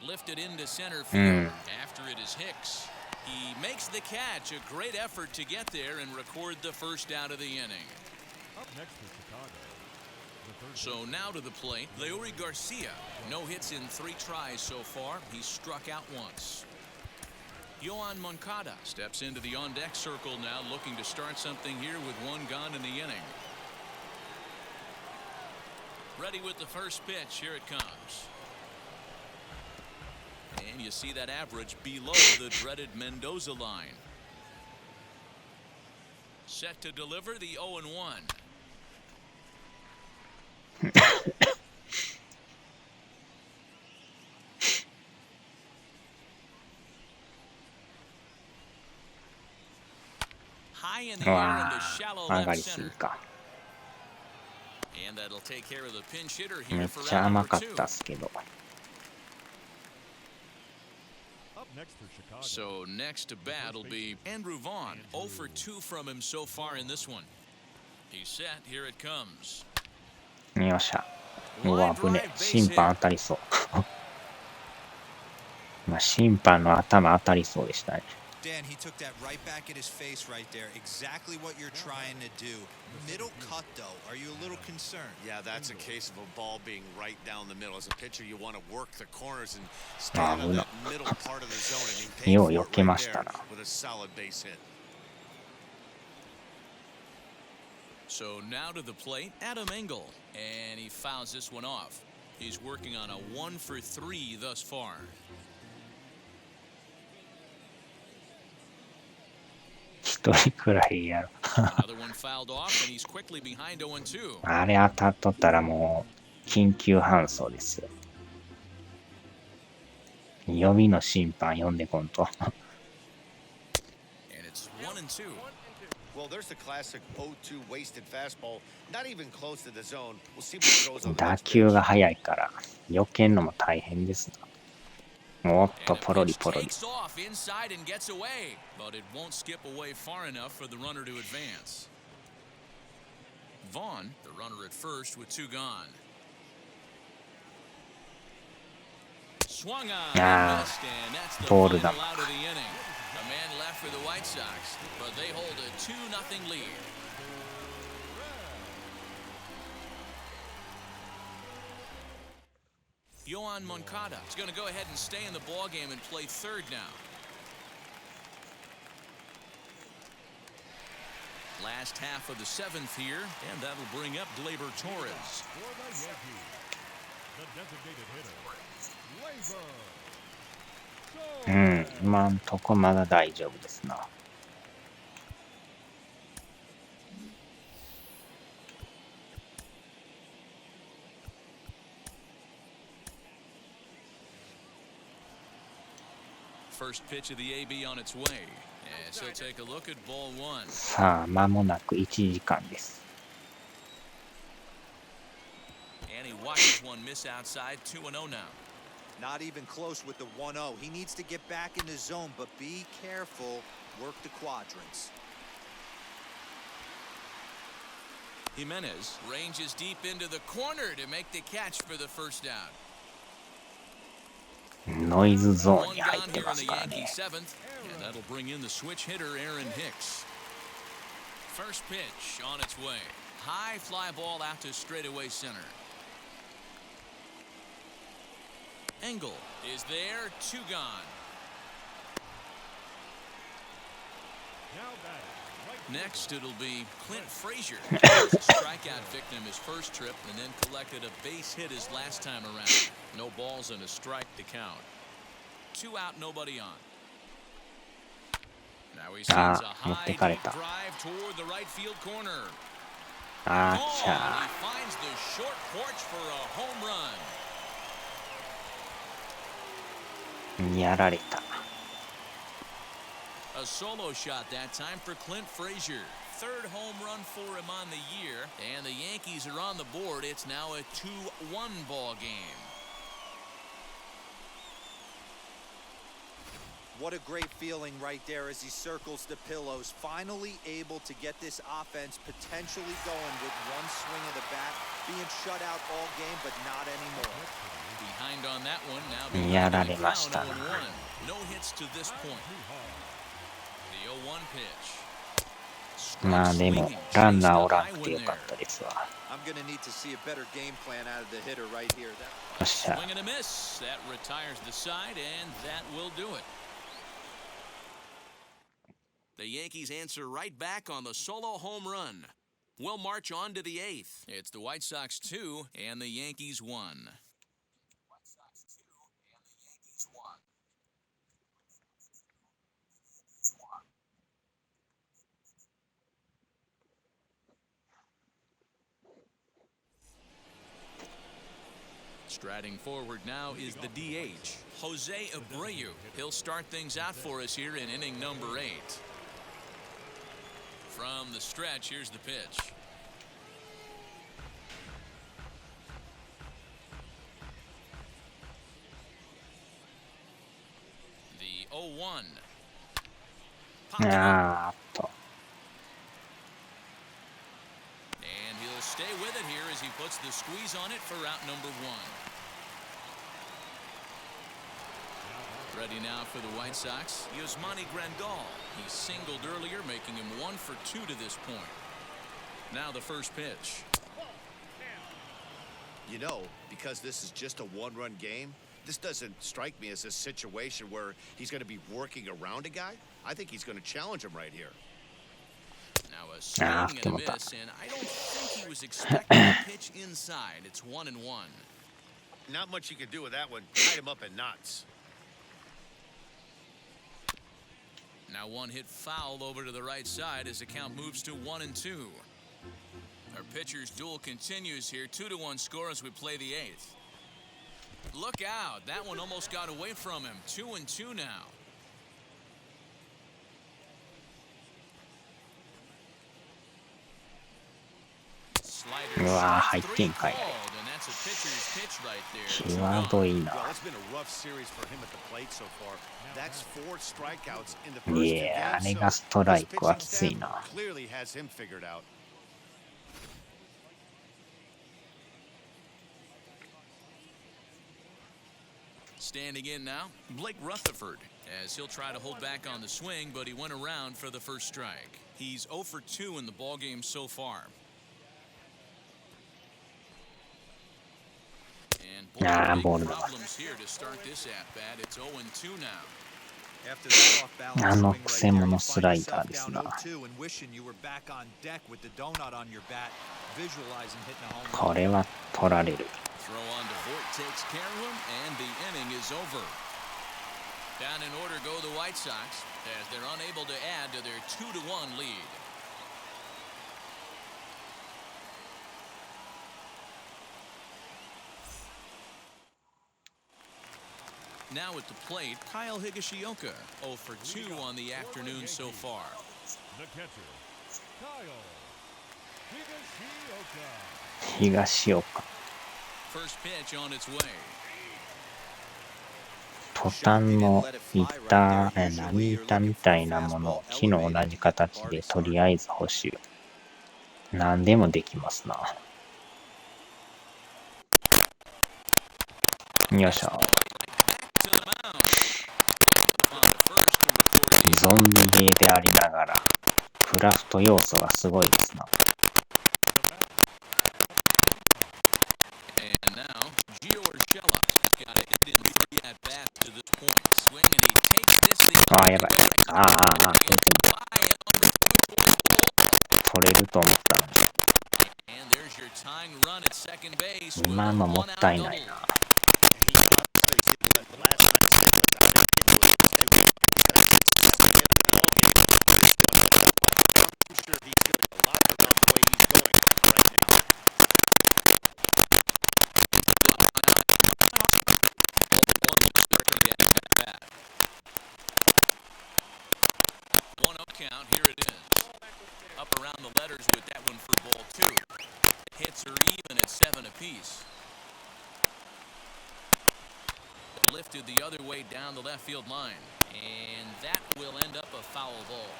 Lifted into center field. After it is Hicks. He makes the catch. A great effort to get there and record the first out of the inning. Up next is Chicago. So now to the plate, Leury Garcia. No hits in 3 tries so far. He's struck out once. Yoan Moncada steps into the on-deck circle now, looking to start something here with 1 gone in the inning. Ready with the first pitch. Here it comes. And you see that average below the dreaded Mendoza line. Set to deliver the 0-1. High in the air into shallow left center. And that'll take care of the pinch hitter here for round number 2. So next to bat will be Andrew Vaughn. 0 for 2 from him so far in this one. He's set. Here it comes. よっしゃ。うわ、危ね。審判当たりそう。まあ、審判の頭当たりそうでしたね。Dan, he took that right back in his face right there. Exactly what you're trying to do. Middle cut, though. Are you a little concerned? Yeah, that's a case of a ball being right down the middle. As a pitcher, you want to work the corners and stay out of that middle part of the zone. And he paid for it right there with a solid base hit. So now to the plate, Adam Engel. And he fouls this one off. He's working on a 1 for 3 thus far. 1人くらいやろ。あれ当たっとったらもう緊急搬送ですよ。予備の審判呼んでこんと。打球が速いから避けんのも大変ですな。おっと、ポロリポロリ。Vaughn, the runner at first with 2 gone. Swung on and missed, and that's the final out of the inning. A man left for the White Sox, but they hold a 2-0 lead. Yoan Moncada is going to go ahead and stay in the ballgame and play third now. Last half of the 7th here, and that'll bring up Gleyber Torres. The designated hitter, Gleyber. 今んとこまだ大丈夫ですな。First pitch of the AB on its way. And so take a look at ball 1. さあ、間もなく1時間です。And he watches one miss outside, 2-0 now. Not even close with the 1-0. He needs to get back in the zone, but be careful. Work the quadrants. Jimenez ranges deep into the corner to make the catch for the first down. ノイズゾーンに入ってますからね。And that'll bring in the switch hitter Aaron Hicks. First pitch on its way. High fly ball out to straightaway center. Engel is there, 2 gone. Next, it'll be Clint Frazier. He was a strikeout victim his first trip and then collected a base hit his last time around. No balls and a strike to count. 2 out, nobody on. Now he sends a high deep drive toward the right field corner. Ah, He finds the short porch for a home run. やられた。 A solo shot that time for Clint Frazier. 3rd home run for him on the year, and the Yankees are on the board. It's now a 2-1 ball game. What a great feeling right there as he circles the pillows. Finally able to get this offense potentially going with one swing of the bat. Being shut out all game, but not anymore. Behind on that one, now やられましたな。 No hits to this point. The 0-1 pitch. まあでもランナーおらんくてよかったですわ。I'm gonna need to see a better game plan out of the hitter right here. よっしゃ。 Swing and a miss. That retires the side, and that will do it. The Yankees answer right back on the solo home run. We'll march on to the 8th. It's the White Sox 2 and the Yankees 1. Striding forward now is the DH, Jose Abreu. He'll start things out for us here in inning number 8. From the stretch, here's the pitch. The 0-1. あーっと。 And he'll stay with it here as he puts the squeeze on it for out number 1. Ready now for the White Sox, Yasmani Grandal. He singled earlier, making him 1 for 2 to this point. Now the first pitch. You know, because this is just a one-run game, this doesn't strike me as a situation where he's going to be working around a guy. I think he's going to challenge him right here. Now a swing and a miss, and I don't think he was expecting to pitch inside. It's 1-1. Not much you can do with that one. Tied him up in knots. Now one hit foul over to the right side as the count moves to 1-2. Our pitcher's duel continues here. 2-1 score as we play the 8th. Look out. That one almost got away from him. 2-2 now. Slider うわー入ってんかい。 called, and that's a pitcher's pitch right there. 際どいな。 Well, it's been a rough series for him at the plate so far. That's 4 strikeouts in the い first 2やあ games. れがストライクはきつい His pitching な。 staff clearly has him figured out. Standing in now, Blake Rutherford, as he'll try to hold back on the swing, but he went around for the first strike. He's 0 for 2 in the ballgame so far. And boy, big problems here to start this at-bat. It's 0-2 now. After that off-balance あの swing くせ right there, 者 you ス find ライダー yourself です down な。 0-2 and wishing you were back on deck with the donut on your bat, visualizing hitting a home run. これは取られる。 Throw on to Voigt takes care of him, and the inning is over. Down in order go the White Sox as they're unable to add to their 2-1 lead. Now at the plate, Kyle Higashioka, 0 for 2 on the afternoon so far. The catcher, Kyle Higashioka. 東岡。 First pitch on its way. 途端の板、波板みたいなものを木の同じ形でとりあえず補修。何でもできますな。よいしょ。 To the mound. On first to record ゾンビゲーでありながら、クラフト要素がすごいですな。 And now, Gio Urshela's got to end in 3 at-bats to this point. Swing, and he takes this the ああ、やばい。ああ、ああ、ああ、そういうことで。by and と思ったのに。 And there's your tying run at second base with 今 a のもっ one-out たいない double. な。 1-0 count, here it is. Up around the letters with that one for ball two. Hits are even at 7 apiece. Lifted the other way down the left field line. And that will end up a foul ball.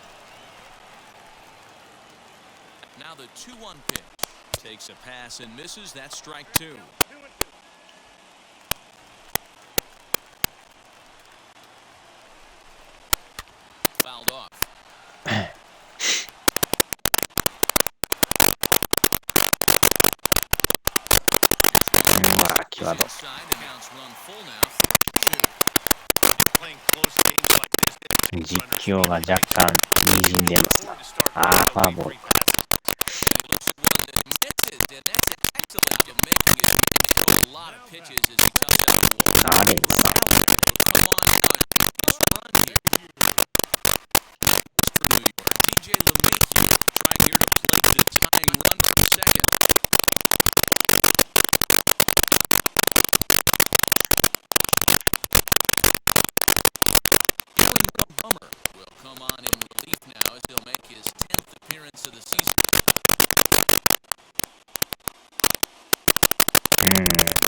Now the 2-1 pitch. Takes a pass and misses. That's strike two. Fouled off. まあ、際どい。 Inside and counts run full now. 実況が若干滲んでますな。ああ、フォアボール。 あれさ。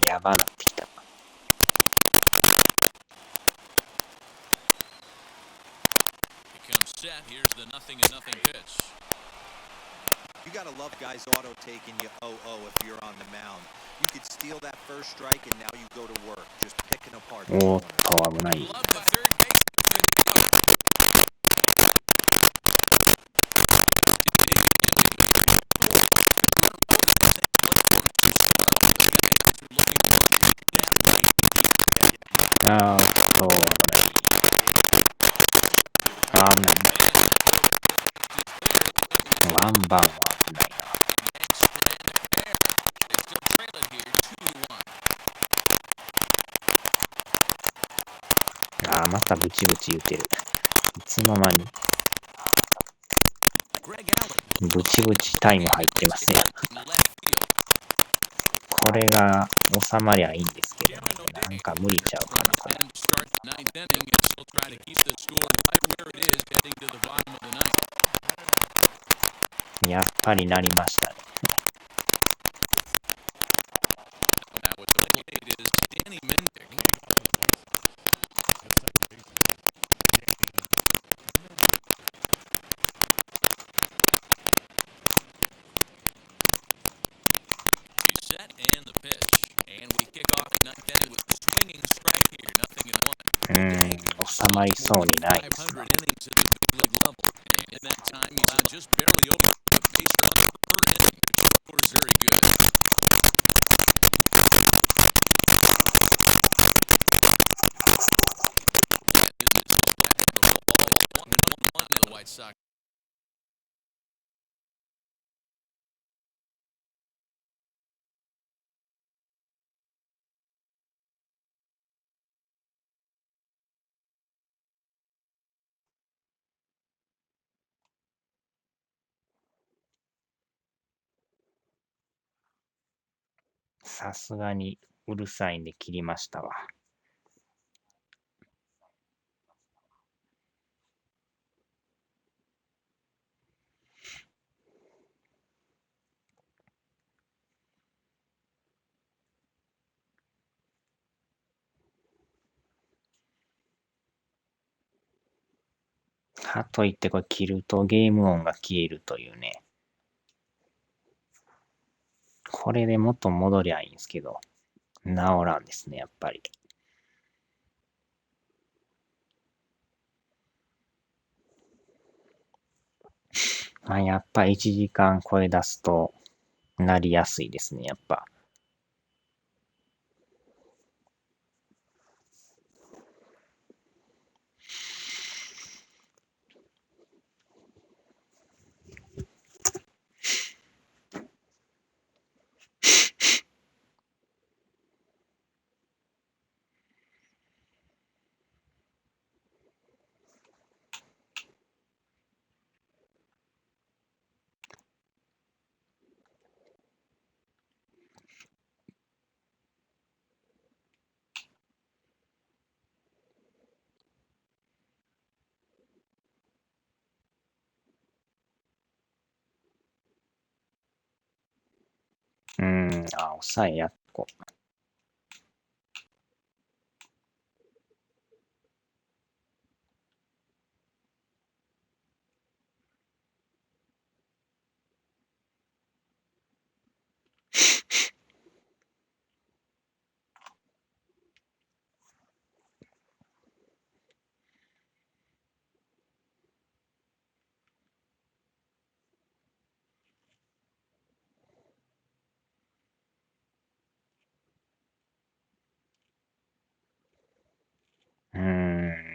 やばなってきた。 Set. Here's the 0-0 pitch. You gotta love guys auto taking you 0-0 if you're on the mound. You could steal that first strike and now you go to work, just picking apart. おーっと、危ない。 Love the third base. Ah, so one bang あ、またブチブチ言うてる。いつの間にブチブチタイム入ってますね。これが収まりゃいいんですけど、ね、なんか無理ちゃうかなこれ。やっぱりなりましたね。収まりそうにないですね。さすがにうるさいんで切りましたわ。かといってこれ切るとゲーム音が消えるというね。これで元戻りゃいいんですけど、治らんですね、やっぱり。まあ、やっぱ1時間声出すとなりやすいですね、やっぱ。抑えやっこ。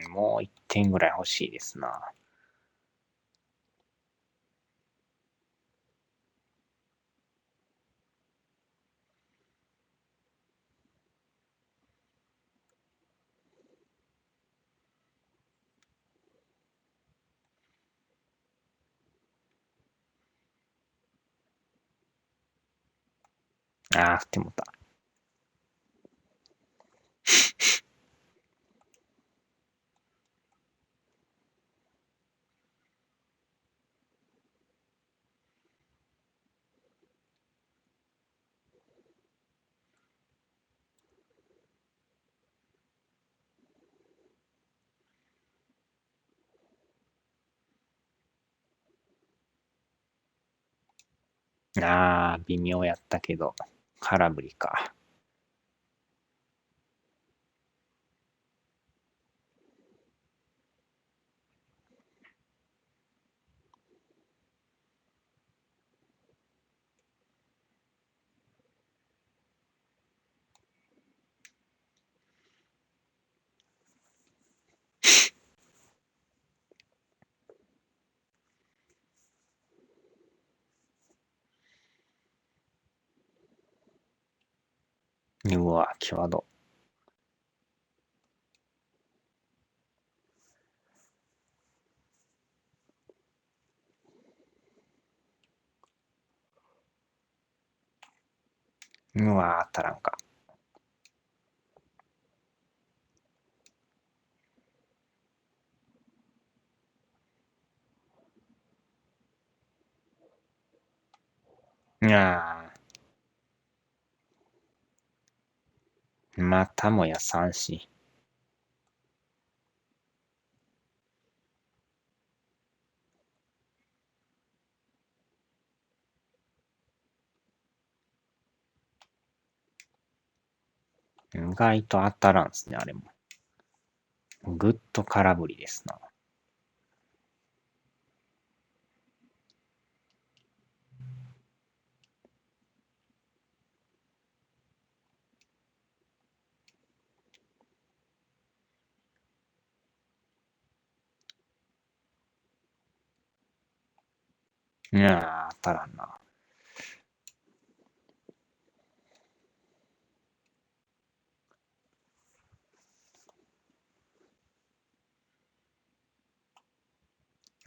もう1点ぐらい欲しいですな。振ってもた。微妙やったけど、空振りか。うわ、際ど。うわ、当たらんか。またもや三振。意外と当たらんすね、あれも。ぐっと空振りですな。当たらんな。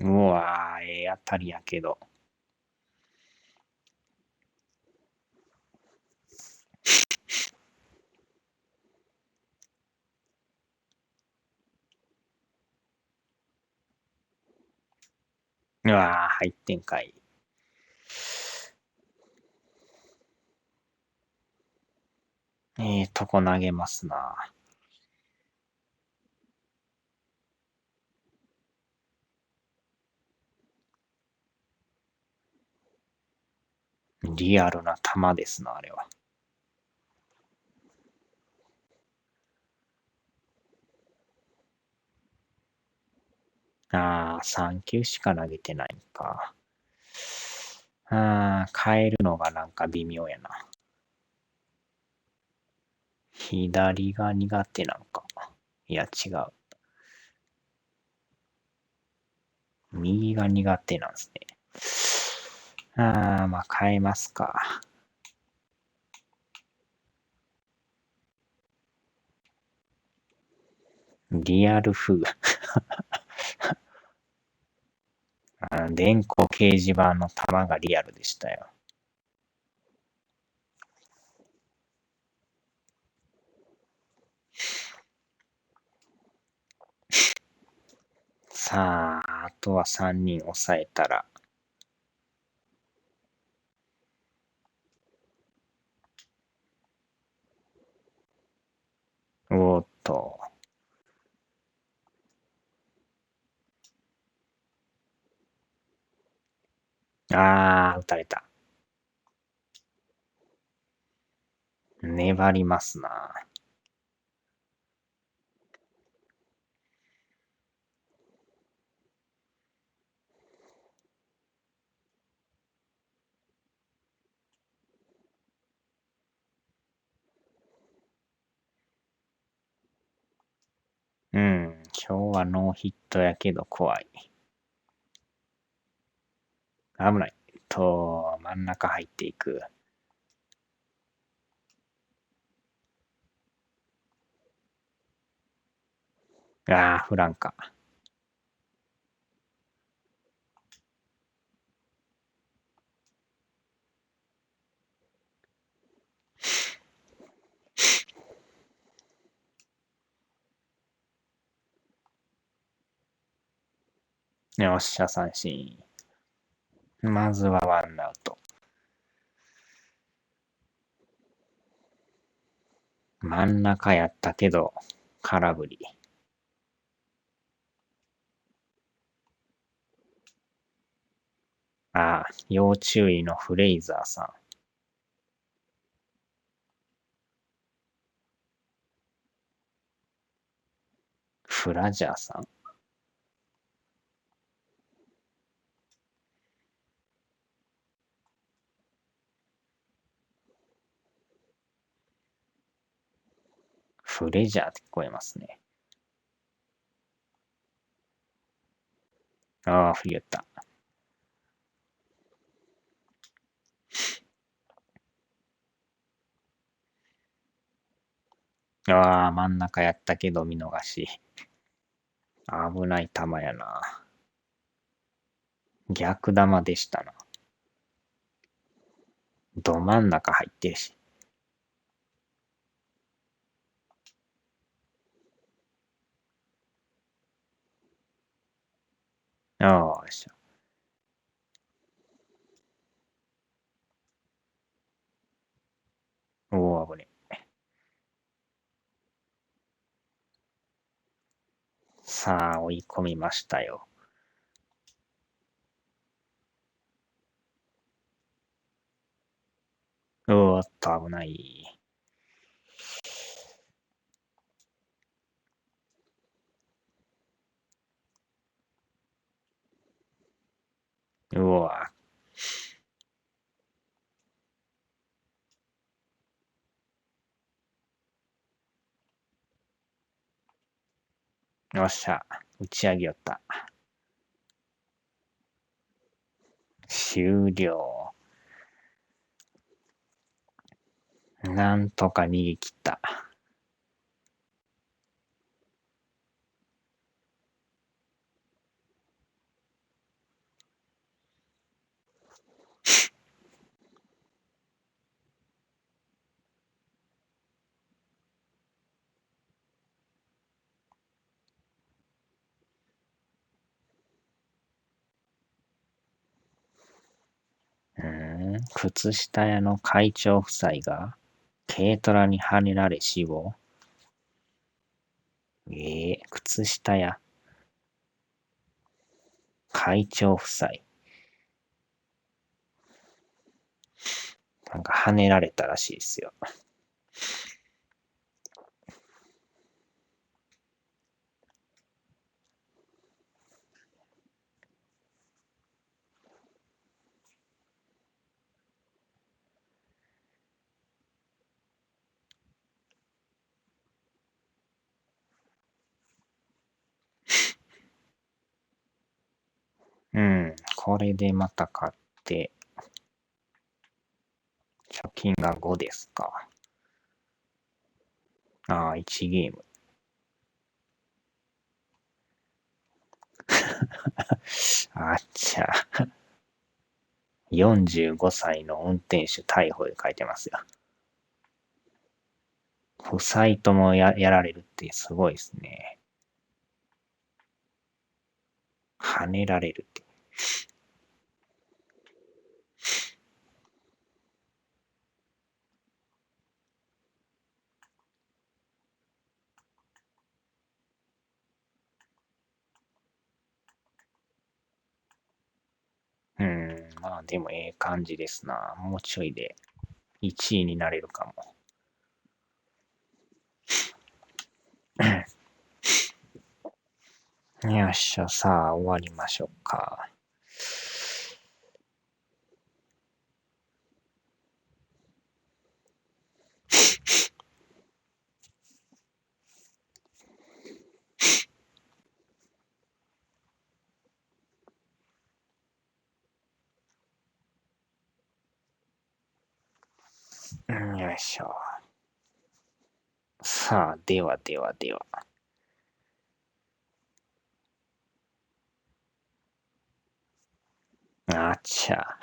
うわー、ええ当たりやけど。うわー、入ってんかい。とこ投げますな。リアルな球ですな、あれは。3球しか投げてないんか。変えるのがなんか微妙やな。左が苦手なんか。いや、違う。右が苦手なんですね。まあ変えますか。リアル風。電光掲示板の球がリアルでしたよ。さあ、あとは3人抑えたら。あー、打たれた。粘りますな。うん、今日はノーヒットやけど怖い。危ない。真ん中入っていく。あー、フランか。よっしゃ、三振。まずはワンアウト。真ん中やったけど、空振り。ああ、要注意のフレイザーさん。フラジャーさん。フレジャーって聞こえますね。ああ、振り打った。ああ、真ん中やったけど見逃し。危ない球やな。逆球でしたな。ど真ん中入ってるし。ああ、よっしゃ。おお、危ね。さあ、追い込みましたよ。おーっと、危ない。うわ。よっしゃ。打ち上げよった。終了。なんとか逃げ切った。靴下屋の会長夫妻が軽トラにはねられ死亡。靴下屋。会長夫妻。なんかはねられたらしいですよ。うん。これでまた勝って、貯金が5ですか。ああ、1ゲーム。あっちゃ。45歳の運転手逮捕で書いてますよ。夫妻ともやられるってすごいですね。跳ねられるって。まあでもええ感じですな。もうちょいで1位になれるかも。よっしゃ、さあ終わりましょうか。よいしょ。さあ、ではではでは。あっちゃ。